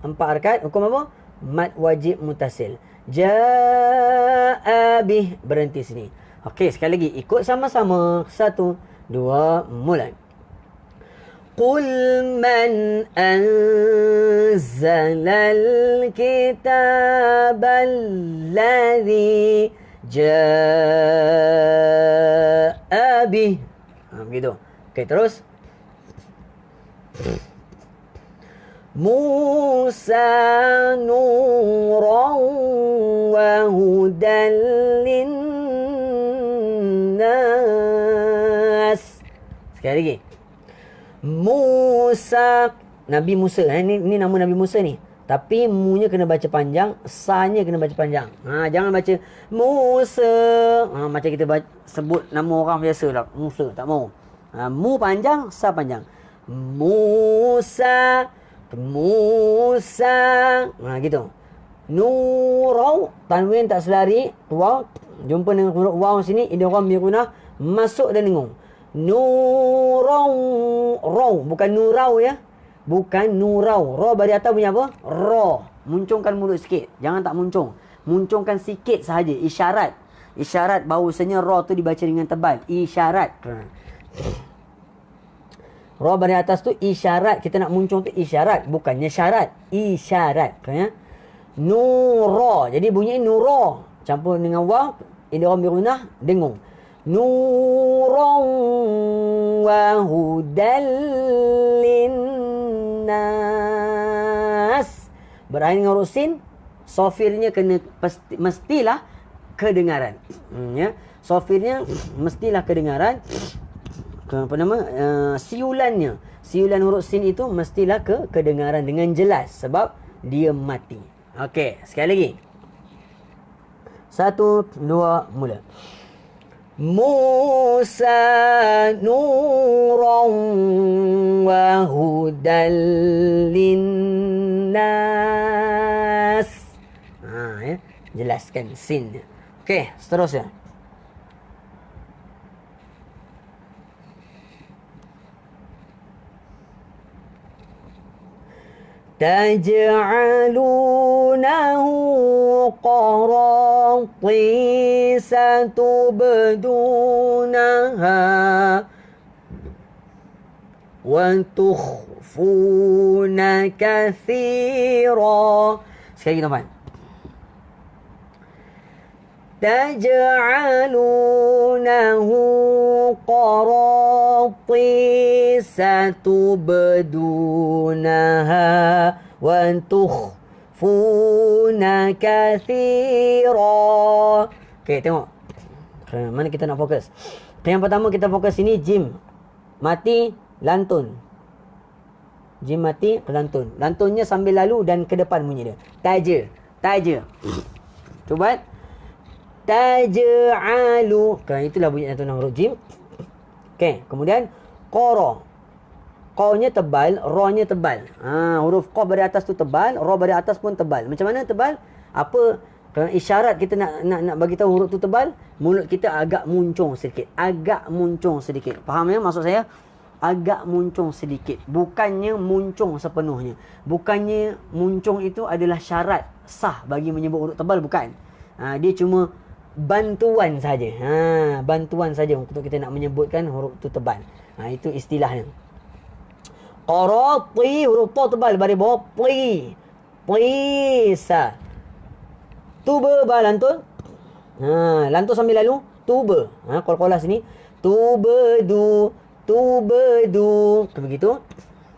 empat harakat. Hukum apa? Mad wajib mutasil. Ja'a bih, berhenti sini. Okey, sekali lagi ikut sama-sama. 1, 2, mulai. Qul man anzalal kitabal ladzi ja'a bih. Begitu. Okey, terus. Musa nuran wa hudan linnas. Sekali lagi. Musa, Nabi Musa. Ini nama Nabi Musa ni. Tapi mu-nya kena baca panjang, sa-nya kena baca panjang. Jangan baca Musa. Macam kita sebut nama orang biasa lah. Musa, tak mau. Mu panjang, sa panjang. Musa. Gitu. Nurau, tanwin tak selari. Waw, jumpa dengan huruf waw sini. Idgham bigunah, masuk dan dengung. Nurau, raw, bukan nurau ya. Bukan nurau. Ra bari atas punya apa? Ra. Muncungkan mulut sikit. Jangan tak muncung. Muncungkan sikit sahaja. Isyarat. Isyarat bahawasanya ra tu dibaca dengan tebal. Isyarat. Ra bari atas tu isyarat. Kita nak muncung tu isyarat. Bukannya syarat. Isyarat. Ya? Nura. Jadi bunyi nura. Campur dengan waw. Idgham bi gunnah. Dengung. Nuran wa hudal linnas. Berakhir dengan huruf sin. Sofirnya kena mestilah kedengaran. Ya. Sofirnya mestilah kedengaran. Siulannya. Siulan huruf sin itu mestilah kedengaran dengan jelas. Sebab dia mati. Okey, sekali lagi. 1, 2, mula. Musa nuran wa hudal linnas. Ya. Jelaskan sin. Okey, seterusnya. تجعلونه قراطيس تبدونها وتخفون كثيرا. Sekali lagi teman. تجعلونه قراطيس تبدونها وتخفون كثيرا. Okey, tengok. Mana kita nak fokus? Yang pertama kita fokus sini jim. Mati, lantun. Jim mati, lantun. Lantunnya sambil lalu dan ke depan bunyi dia. Taja. Cuba. Taj'alu. Itulah bunyi lantun huruf jim. Okey, kemudian qara. Qa-nya tebal, ra-nya tebal. Huruf qa bari atas tu tebal, ra bari atas pun tebal. Macam mana tebal? Apa isyarat kita nak bagi tahu huruf tu tebal? Mulut kita agak muncung sedikit. Faham ya maksud saya? Agak muncung sedikit. Bukannya muncung sepenuhnya. Bukannya muncung itu adalah syarat sah bagi menyebut huruf tebal, bukan. Dia cuma bantuan saja. Bantuan saja untuk kita nak menyebutkan huruf tu tebal. Itu istilahnya. Qarati, huruf ta tebal bari bawah. Qisa. Tuba lantun. Lantun sambil lalu. Tuba. Qol-qolah sini. Tubedu. Begitu.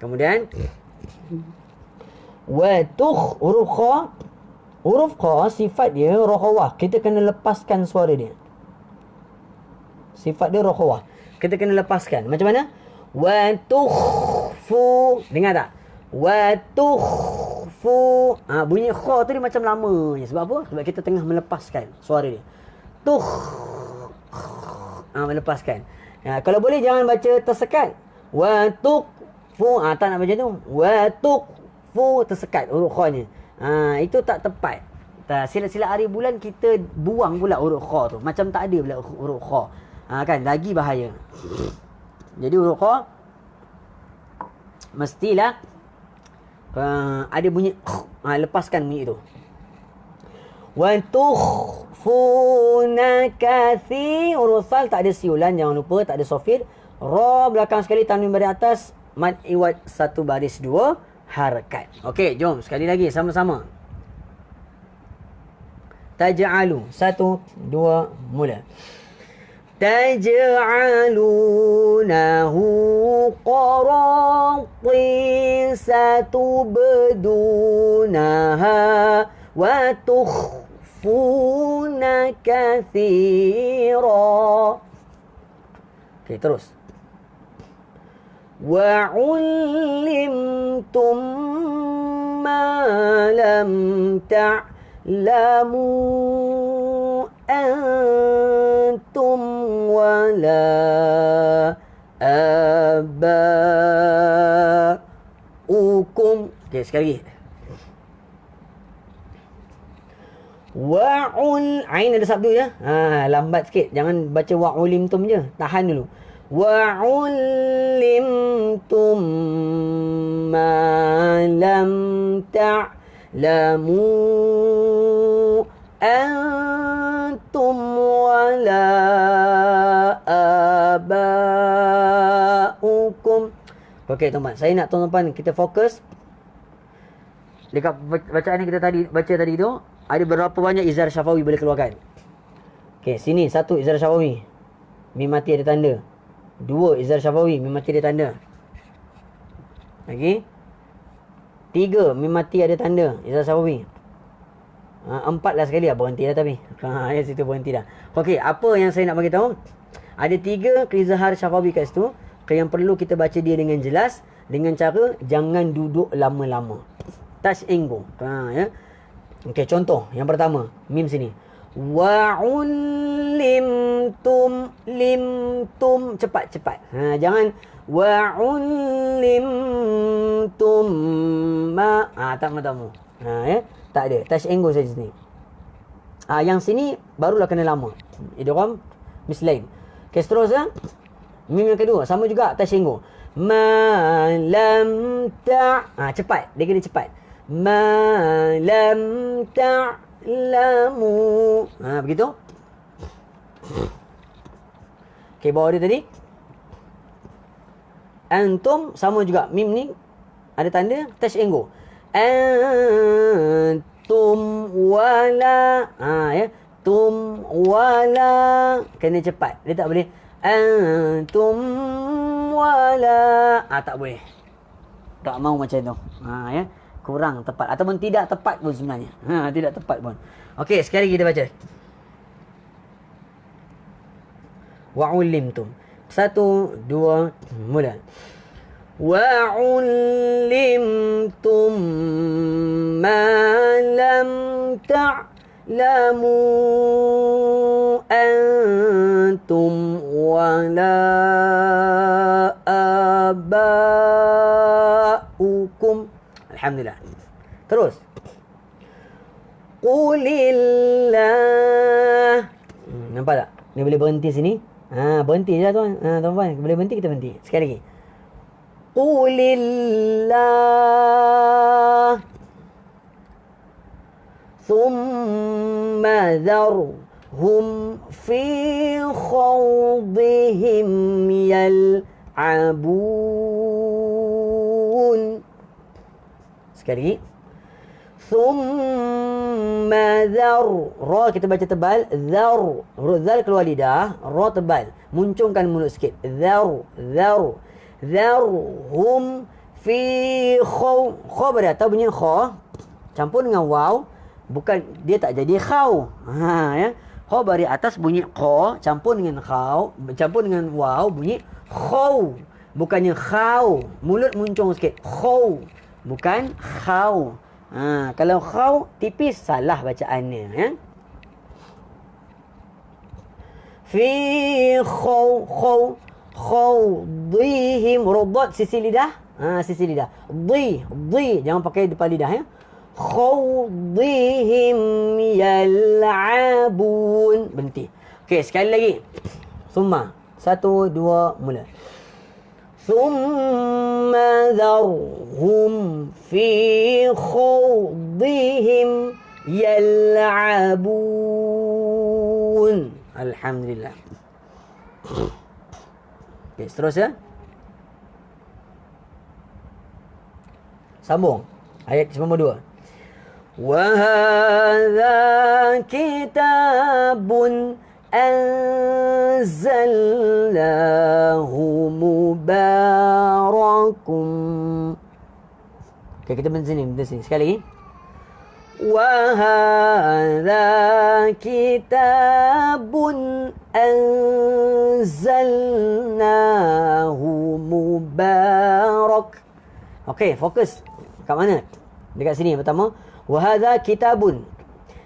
Kemudian wa tukh, huruf kha. Huruf qa sifat dia rohawah. Kita kena lepaskan suara dia. Sifat dia rukhwah. Kita kena lepaskan. Macam mana? Wa tukhfu. Dengar tak? Wa tukhfu. Bunyi kha tu dia macam lama. Sebab apa? Sebab kita tengah melepaskan suara dia. Melepaskan. Kalau boleh jangan baca tersekat. Wa tukhfu. Tak nak baca tu. Wa tukhfu tersekat huruf kha-nya. Itu tak tepat. Sila-sila hari bulan kita buang pula huruf kha tu. Macam tak ada pula huruf kha. Kan lagi bahaya. Jadi huruf kha mestilah ada bunyi lepaskan bunyi itu. Wa tukhfuna kathir. Huruf sal tak ada siulan, jangan lupa, tak ada sofir. Ra belakang sekali, tanwin baris atas, mad iwad satu baris dua harakat. Okey, jom sekali lagi sama-sama. Taj'alu. 1 2 mula. Taj'alunahu qaratisa tubdunaha wa tukhfuna katsira. Okey, terus. Wa 'ullimtum ma lam ta'lamu antum wala abaukum. Okey, sekali lagi. Wa'ul, ain ada sabdu ya. Lambat sikit. Jangan baca wa'ulimtum je. Tahan dulu. Wa'ulimtum ma lam ta'lamu antum wala abaukum. Okey tuan-tuan, saya nak tuan-tuan kita fokus dekat bacaan yang kita baca tadi tu. Ada berapa banyak izhar syafawi boleh keluarkan? Okey, sini 1 izhar syafawi, mim mati ada tanda. 2 izhar syafawi, mim mati ada tanda. Lagi 3 mim mati ada tanda, izhar syafawi. 4 lah sekali lah, berhenti dah tapi. Ya, situ berhenti dah. Okey, apa yang saya nak bagi tahu? Ada 3 izhar syafawi kat situ. Yang perlu kita baca dia dengan jelas, dengan cara jangan duduk lama-lama. Touch and go. Ya. Okey, contoh yang pertama, mim sini. Wa'ulimtum, limtum, cepat-cepat. Jangan wa'ulimtum ma. Tak tamu. Ya. Tak ada. Touch and go saja sini. Yang sini barulah kena lama. Idgham mislain. Okey, seterusnya mim yang kedua sama juga, touch and go. Ma lam cepat. Dia kena cepat. Ma lam ta'lamu. Begitu. Okey, bawah dia tadi. Antum sama juga. Mim ni ada tanda, touch and go. Antum wala. Ya. Tum wala. Kena cepat. Dia tak boleh. Antum wala. Tak boleh. Tak mau macam tu. Ya. Kurang tepat ataupun tidak tepat pun sebenarnya. Tidak tepat pun. Okey, sekali lagi kita baca. Wa'ulimtum. 1 2 mula. Wa'ulimtum ma lam ta'lamu antum wala abaukum. Alhamdulillah. Terus. Qulillah. Nampak tak? Dia boleh berhenti sini. Berhenti je lah tuan-tuan. Boleh berhenti, kita berhenti. Sekali lagi. Qulillah. Thumma dharhum fi khawdihim yal'abun. Sekali lagi. Thumma dhar. Ra kita baca tebal. Dhar. Zal keluar lidah. Ra tebal. Muncungkan mulut sikit. Dhar. Dhar. Dharhum fi khaw. Khaw pada atau bunyi khaw. Campur dengan waw. Bukan, dia tak jadi khaw. Ya. Kha baris atas bunyi qa, campur dengan khaw, campur dengan waw bunyi khaw. Bukannya khaw. Mulut muncung sikit. Khaw. Bukan khaw. Kalau khaw tipis salah bacaannya ya. Fi khawdihim rubat sisi lidah. Sisi lidah. Di jangan pakai depan lidah ya. Khawdihim yal'abun. Berhenti. Okey, sekali lagi. Summa. 1 2 mula. Thumma dharhum fi khawdihim yal'abun. Alhamdulillah. Okey, seterusnya. Sambung. Ayat 92. وَهَذَا كِتَابٌ أَنزَلْنَاهُ مُبَارَكٌ. Okay, kita berhenti sini. Sekali lagi. وَهَذَا كِتَابٌ أَنزَلْنَاهُ مُبَارَكٌ. Okay, fokus. Kat mana? Dekat sini pertama. Wahadha kitabun.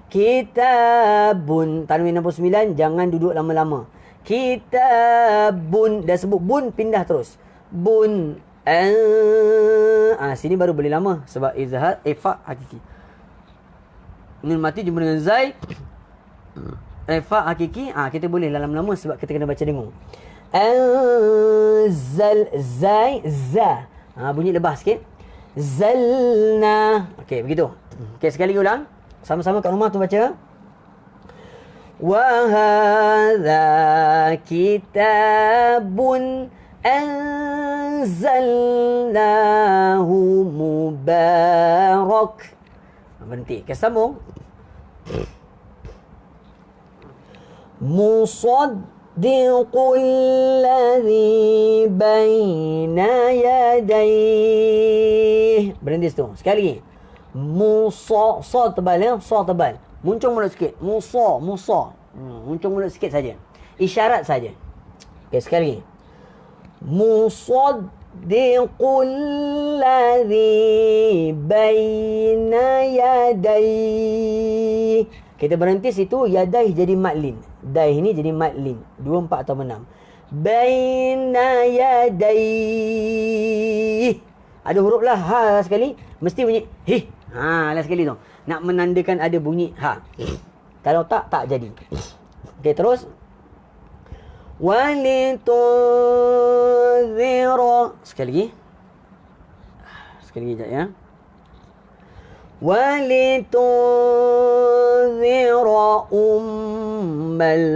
Kitabun. Tanwin 69. Jangan duduk lama-lama. Kitabun. Dah sebut bun, pindah terus. Bun. Sini baru boleh lama. Sebab izhar, ifa, hakiki. Nun mati jumpa dengan zai. Ifa, hakiki. Kita boleh lama-lama sebab kita kena baca dengung. Anzal, zai, za. Bunyi lebah sikit. Zalna. Okey, begitu. Okey, sekali lagi ulang. Sama-sama kat rumah tu baca. Wa hadza kitabun anzalnahu mubarak. Berhenti. Okey, sambung. Musaddiqul ladzi baina yadayhi. Berhenti situ. Sekali lagi. Musa, sa tebal ya, sa tebal. Muncung mulut sikit. Musa. Muncung mulut sikit saja. Isyarat saja. Okey, sekali lagi. Musaddiqul ladzi baina yadayhi. Kita berhenti situ, yadaih jadi madlin. Daih ni jadi madlin. 2, 4 atau 6. Baina yadaih. Ada huruf lah ha sekali, mesti bunyi hi. Lah sekali tu. Nak menandakan ada bunyi ha. Kalau tak jadi. Okey, terus. Walitunzira. Sekali lagi sekejap ya. Walitunzira ummal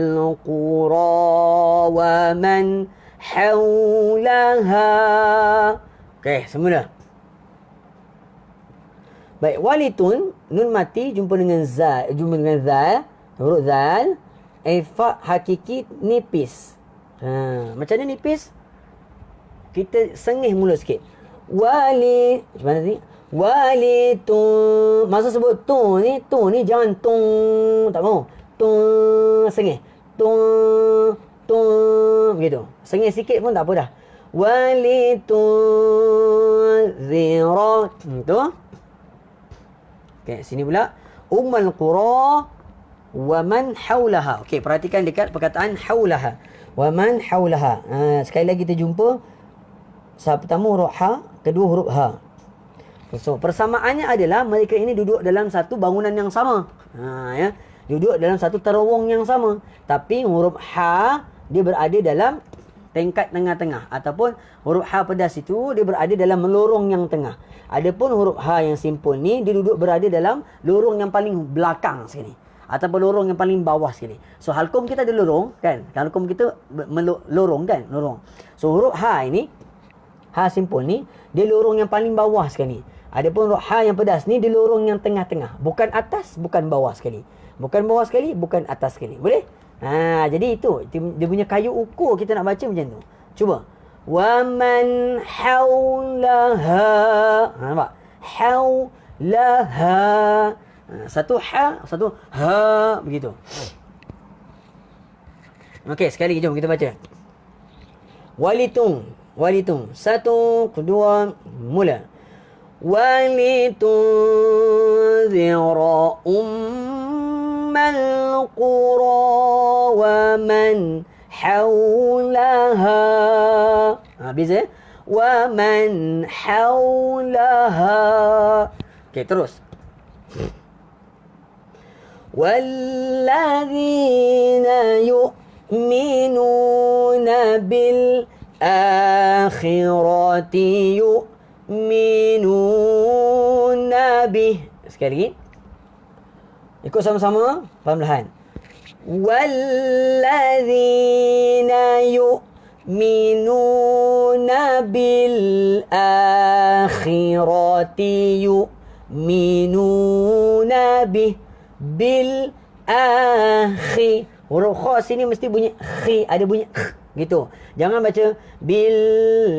qura wa man hawlaha. Okey, semula. Baik, walitun, nun mati jumpa dengan zal, huruf zal, ifa hakiki nipis. Macam mana nipis? Kita sengih mulut sikit. Macam mana ni? Walitun. Masa sebut tu ni jangan tung, tak mau. Tung sengih. Tung begitu. Sengih sikit pun tak apa dah. Walitunzira. Tu. Okey, sini pula. Ummal qura wa man haulaha. Okey, perhatikan dekat perkataan haulaha. Wa man haulaha. Sekali lagi kita jumpa. Pertama huruf ha, kedua huruf ha. So, persamaannya adalah mereka ini duduk dalam satu bangunan yang sama. Ya. Duduk dalam satu terowong yang sama. Tapi huruf ha dia berada dalam tingkat tengah-tengah, ataupun huruf ha pedas itu dia berada dalam lorong yang tengah. Adapun huruf ha yang simple ni dia duduk berada dalam lorong yang paling belakang sekali, ataupun lorong yang paling bawah sekali. So halkum kita ada lorong kan? Halkum kita lorong kan? Lorong. So huruf ha ini, ha simple ni dia lorong yang paling bawah sekali. Adapun huruf ha yang pedas ni dia lorong yang tengah-tengah, bukan atas, bukan bawah sekali. Bukan bawah sekali, bukan atas sekali. Boleh? Jadi itu dia punya kayu ukur kita nak baca macam tu. Cuba. Wa man haulaha. Nampak? Haulaha. Satu ha, satu ha, begitu. Okey, sekali lagi jom kita baca. Walitung. 1, 2, mula. Walitunzira ummal qura wa man hawlaha. Beza. Wa man hawlaha. Okey, terus. وَالَّذِينَ يُؤْمِنُونَ بِالْآخِرَةِ يُؤْمِنُونَ بِهِ. Sekali lagi. Ikut sama-sama, perlahan. وَالَّذِينَ يُؤْمِنُونَ بِالْآخِرَةِ يُؤْمِنُونَ بِهِ. Bil akhi. Huruf kha sini mesti bunyi khi, ada bunyi gitu. Jangan baca bil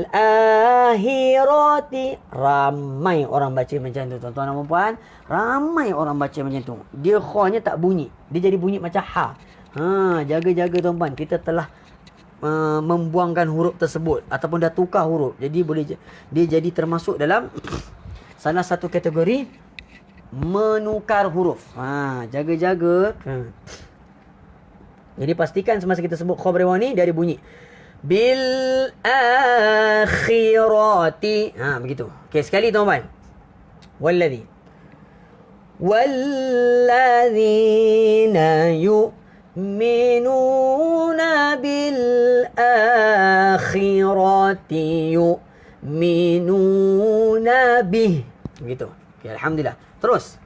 akhirati. Ramai orang baca macam tu, tuan-tuan dan puan. Ramai orang baca macam tu. Dia kha-nya tak bunyi. Dia jadi bunyi macam ha. Jaga-jaga tuan-puan. Kita telah membuangkan huruf tersebut ataupun dah tukar huruf. Jadi boleh dia jadi termasuk dalam salah satu kategori menukar huruf. Jaga-jaga. Jadi pastikan semasa kita sebut khabar ni dia ada bunyi bil akhirati. Begitu. Okey, sekali tuan-tuan. Walladzina yu'minuna bil akhirati yu'minuna bih. Begitu. Okey, alhamdulillah. Terus.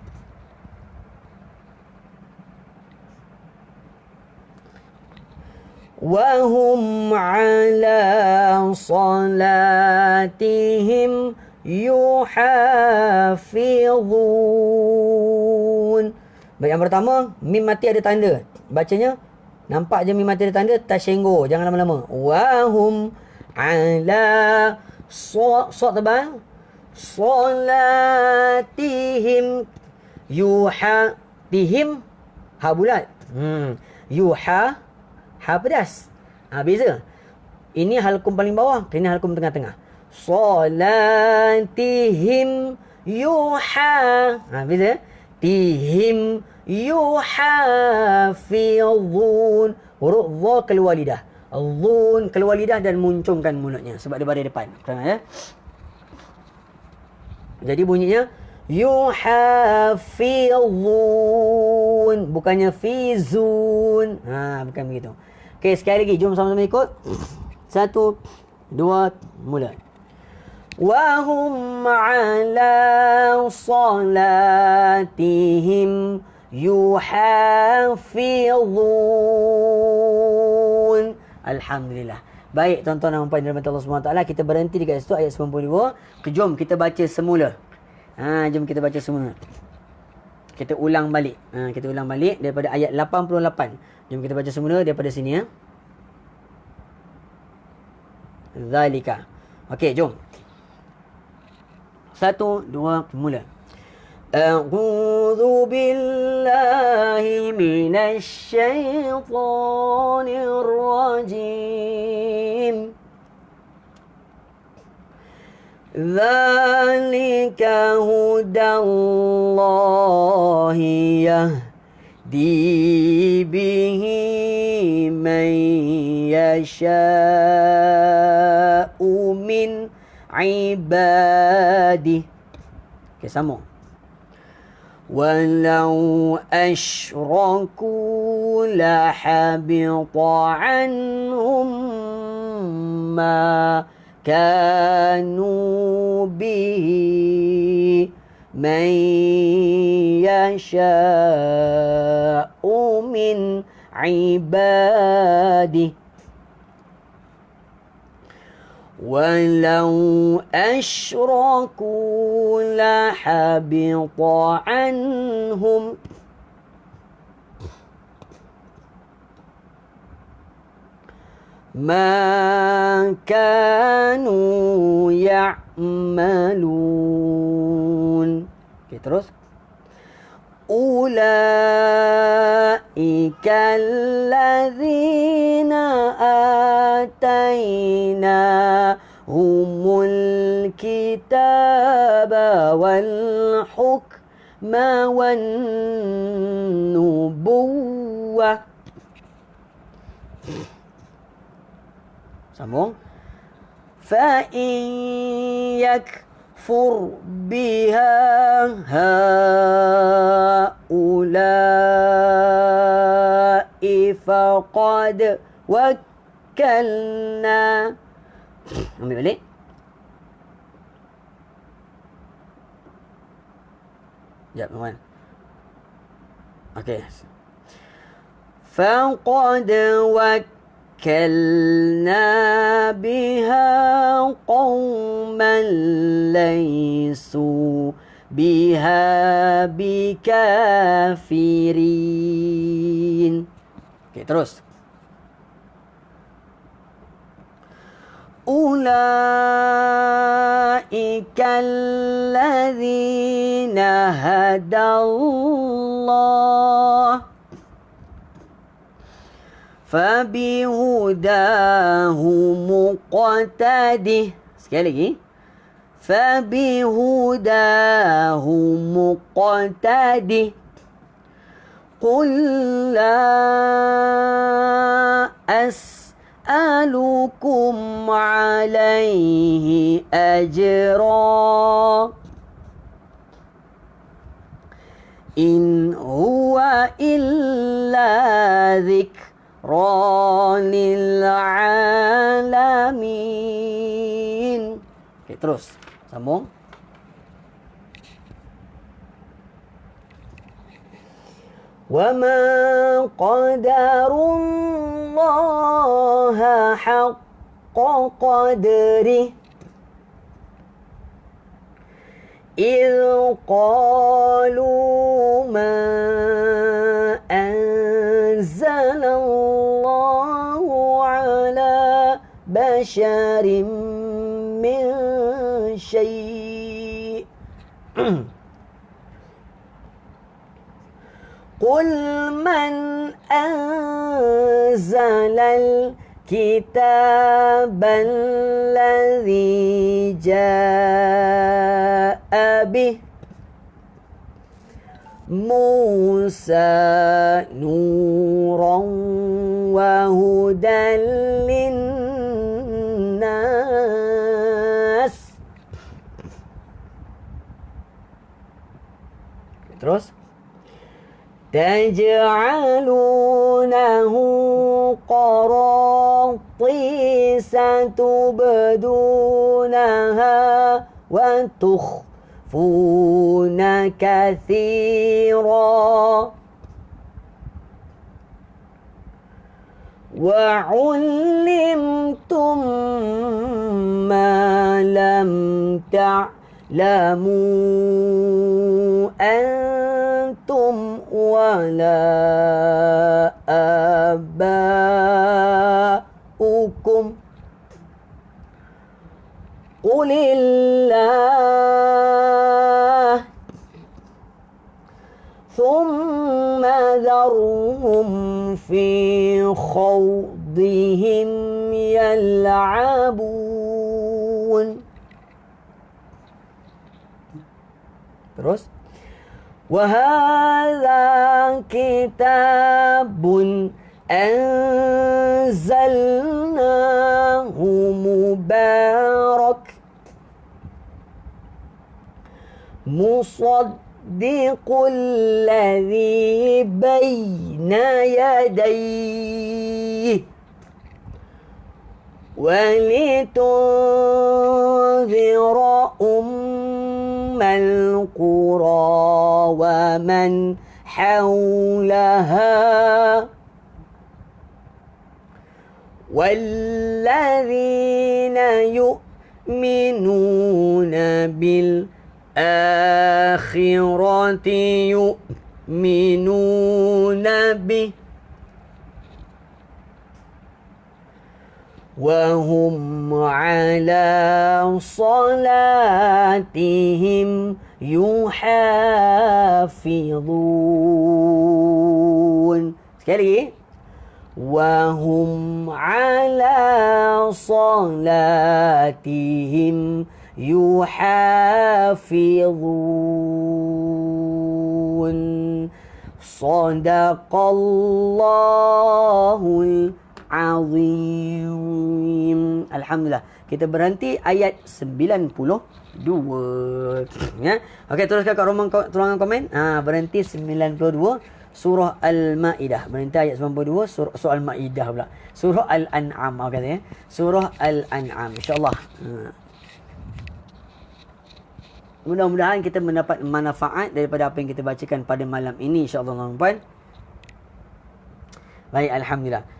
Wahum ala salatihim yuhafizun. Baik, yang pertama, mim mati ada tanda. Bacanya, nampak je mim mati ada tanda, tasyenggo. Jangan lama-lama. Wahum ala tebal. Solatihim yuhatihim ha bulat. Yuha ha pedas. Beza. Ini halkum paling bawah, ini halkum tengah-tengah. Solatihim yuha. Beza. Tihim yuhafizun. Huruf dha keluar lidah. Dhun keluar lidah dan muncungkan mulutnya sebab dia baris depan. Tengok ya. Jadi bunyinya yuhafizun, bukannya fizun. Bukan begitu. Okey, sekali lagi jom sama-sama ikut. 1, 2, mula. Wa hum ala salatihim yuhafizun. Alhamdulillah. Baik tuan-tuan dan puan dirahmati Allah Subhanahu Wa Taala, kita berhenti dekat situ ayat 92. Jom kita baca semula. Jom kita baca semula. Kita ulang balik. Kita ulang balik daripada ayat 88. Jom kita baca semula daripada sini ya. Zalika. Okey, jom. 1, 2, mula. أعوذ بالله من الشيطان الرجيم ذلك هدى الله يهدي به من يشاء من عباده. Okay, sambung. ولو أشركوا لحبط عنهم ما كانوا به من يشاء من عباده ولو أشركوا لحبط عنهم ما كانوا يعملون. Okay, terus. أولئك الذين آتيناهم الكتاب والحكم والنبوة. Sambung. فإن يكفر بها هؤلاء فقد وكلنا. Ambil balik. Sekejap, kawan. Okey. فقد وكلنا بها قوما ليسوا بها بكافرين. Okey, terus. أولئك الذين هدى الله فبهداه مقتده. Sekali lagi. فبهداه مقتده. قل لا أسألكم عليه أجرا إن هو إلا ذكرى للعالمين. Okey, terus. Sambung. وما قدر الله حق قدره إذ قالوا ما أنزل الله على بشر من شيء قل من أنزل الكتاب الذي جاء به موسى نورا وهدى للناس. Terus. تجعلونه قراطيس تبدونها وتخفون كثيرا وعلمتم ما لم تعلموا أنتم ولا آباؤكم قل الله ثم ذرهم في خوضهم يلعبون. Terus. وهذا كتاب أنزلناه مبارك مصدق الذي بين يديه ولتنذر القرى ومن حولها والذين يؤمنون بالآخرة يؤمنون به وهم على صلاتهم يحافظون. Sekali lagi. وهم على صلاتهم يحافظون. صدق الله العظيم. Alhamdulillah. Kita berhenti ayat 92. Ya. Okey, teruskan kat ruangan komen. Berhenti 92. Surah Al-Ma'idah. Berhenti ayat 92. Surah Al-Ma'idah pula. Surah Al-An'am. Kata, ya. Surah Al-An'am. InsyaAllah. Mudah-mudahan kita mendapat manfaat daripada apa yang kita bacakan pada malam ini. InsyaAllah, tuan-tuan. Baik, Alhamdulillah.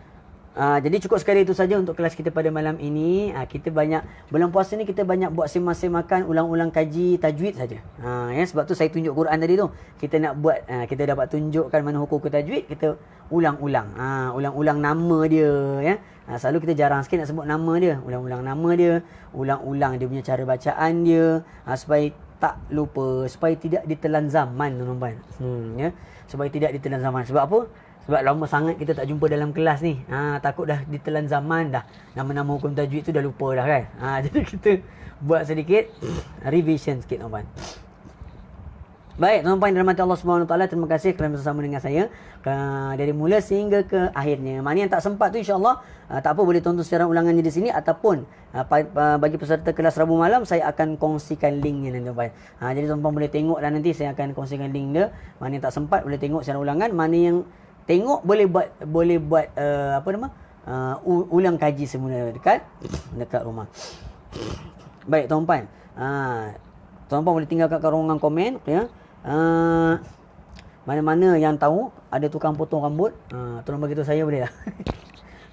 Jadi cukup sekali itu saja untuk kelas kita pada malam ini. Kita banyak, bulan puasa ni kita banyak buat semakan ulang-ulang kaji tajwid saja. Ya, sebab tu saya tunjuk Quran tadi tu. Kita nak buat, kita dapat tunjukkan mana hukum tajwid, kita ulang-ulang. Ulang-ulang nama dia, ya. Selalu kita jarang sikit nak sebut nama dia. Ulang-ulang nama dia, ulang-ulang dia punya cara bacaan dia, supaya tak lupa, supaya tidak ditelan zaman, tuan-tuan. Ya. Supaya tidak ditelan zaman. Sebab apa? Sebab lama sangat kita tak jumpa dalam kelas ni. Takut dah ditelan zaman dah. Nama-nama hukum tajwid tu dah lupa dah kan. Jadi kita buat sedikit revision sikit, tuan-tuan. Baik, tuan-tuan yang dirahmati Allah Subhanahu Wa Taala, terima kasih kerana bersama dengan saya dari mula sehingga ke akhirnya. Mana yang tak sempat tu, insya-Allah tak apa, boleh tonton secara ulangannya di sini, ataupun bagi peserta kelas Rabu malam saya akan kongsikan linknya nanti, tuan-tuan. Jadi tuan-tuan boleh tengok dan nanti saya akan kongsikan link dia. Mana yang tak sempat boleh tengok secara ulangan, mana yang tengok boleh buat ulang kaji semula dekat rumah. Baik, tuan-tuan. Tuan-tuan boleh tinggalkan kat ruangan komen, ya. Mana-mana yang tahu ada tukang potong rambut, tolong bagi tahu saya boleh tak?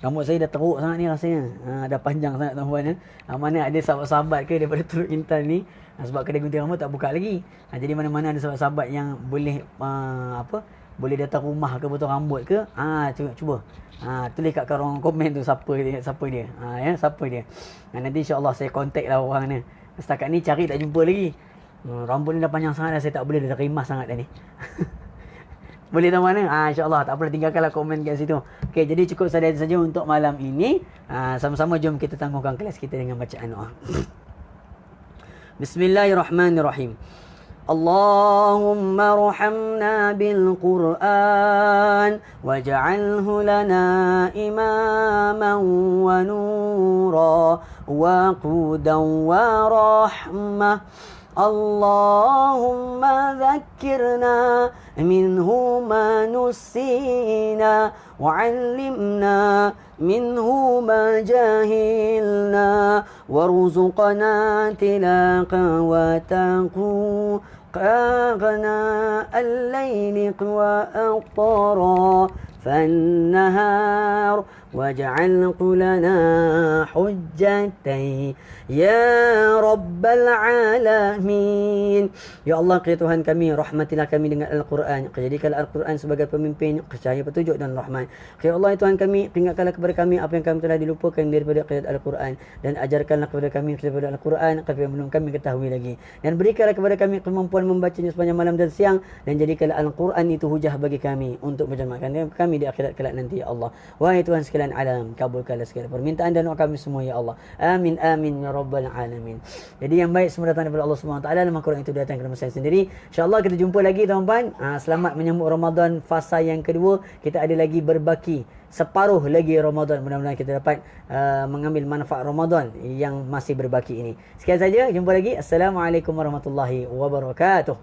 Rambut saya dah teruk sangat ni rasanya. Dah panjang sangat, tuan-tuan, ya. Mana ada sahabat-sahabat ke daripada Turut Intan ni, sebab kedai gunting rambut tak buka lagi. Jadi mana-mana ada sahabat-sahabat yang boleh boleh datang rumah ke potong rambut ke, cuba tulis kat ruangan komen tu siapa dia, ya, siapa dia. Nanti insya-Allah saya contact lah orang ni. Setakat ni cari tak jumpa lagi. Rambut ni dah panjang sangat dah, saya tak boleh, dah rimas sangat dah ni. Boleh tuan-tuan, insya-Allah tak apa, tinggalkanlah komen kat situ. Okey, jadi cukup saja untuk malam ini. Sama-sama jom kita tangguhkan kelas kita dengan bacaan doa. Bismillahirrahmanirrahim. اللهم ارحمنا بالقرآن واجعله لنا إماما ونورا وقودا ورحمة. اللهم ذكرنا منه ما نسينا وعلمنا منه ما جهلنا وارزقنا تلاوته قاغنا الليل وأطرا فالنهار واجعل لنا حجتي ya Rabbal Alamin. Ya Allah, ya Tuhan kami, rahmatilah kami dengan Al-Quran. Jadikanlah Al-Quran sebagai pemimpin, cahaya petunjuk dan rahmat. Ya Allah, ya Tuhan kami, ingatkanlah kepada kami apa yang kami telah dilupakan daripada ayat Al-Quran, dan ajarkanlah kepada kami daripada Al-Quran apa yang belum kami ketahui lagi, dan berikanlah kepada kami kemampuan membacanya sepanjang malam dan siang, dan jadikanlah Al-Quran itu hujah bagi kami untuk menjamakan kami di akhirat kelak nanti, ya Allah. Wahai Tuhan sekalian alam, kabulkanlah segala permintaan dan doa kami semua, ya Allah. Amin amin ya Rabbal Alamin. Jadi yang baik semua datang daripada Allah SWT, dan Al-Quran itu datang kepada saya sendiri. InsyaAllah kita jumpa lagi, tuan-tuan. Selamat menyambut Ramadan fasa yang kedua. Kita ada lagi berbaki separuh lagi Ramadan. Mudah-mudahan kita dapat mengambil manfaat Ramadan yang masih berbaki ini. Sekian saja, jumpa lagi. Assalamualaikum warahmatullahi wabarakatuh.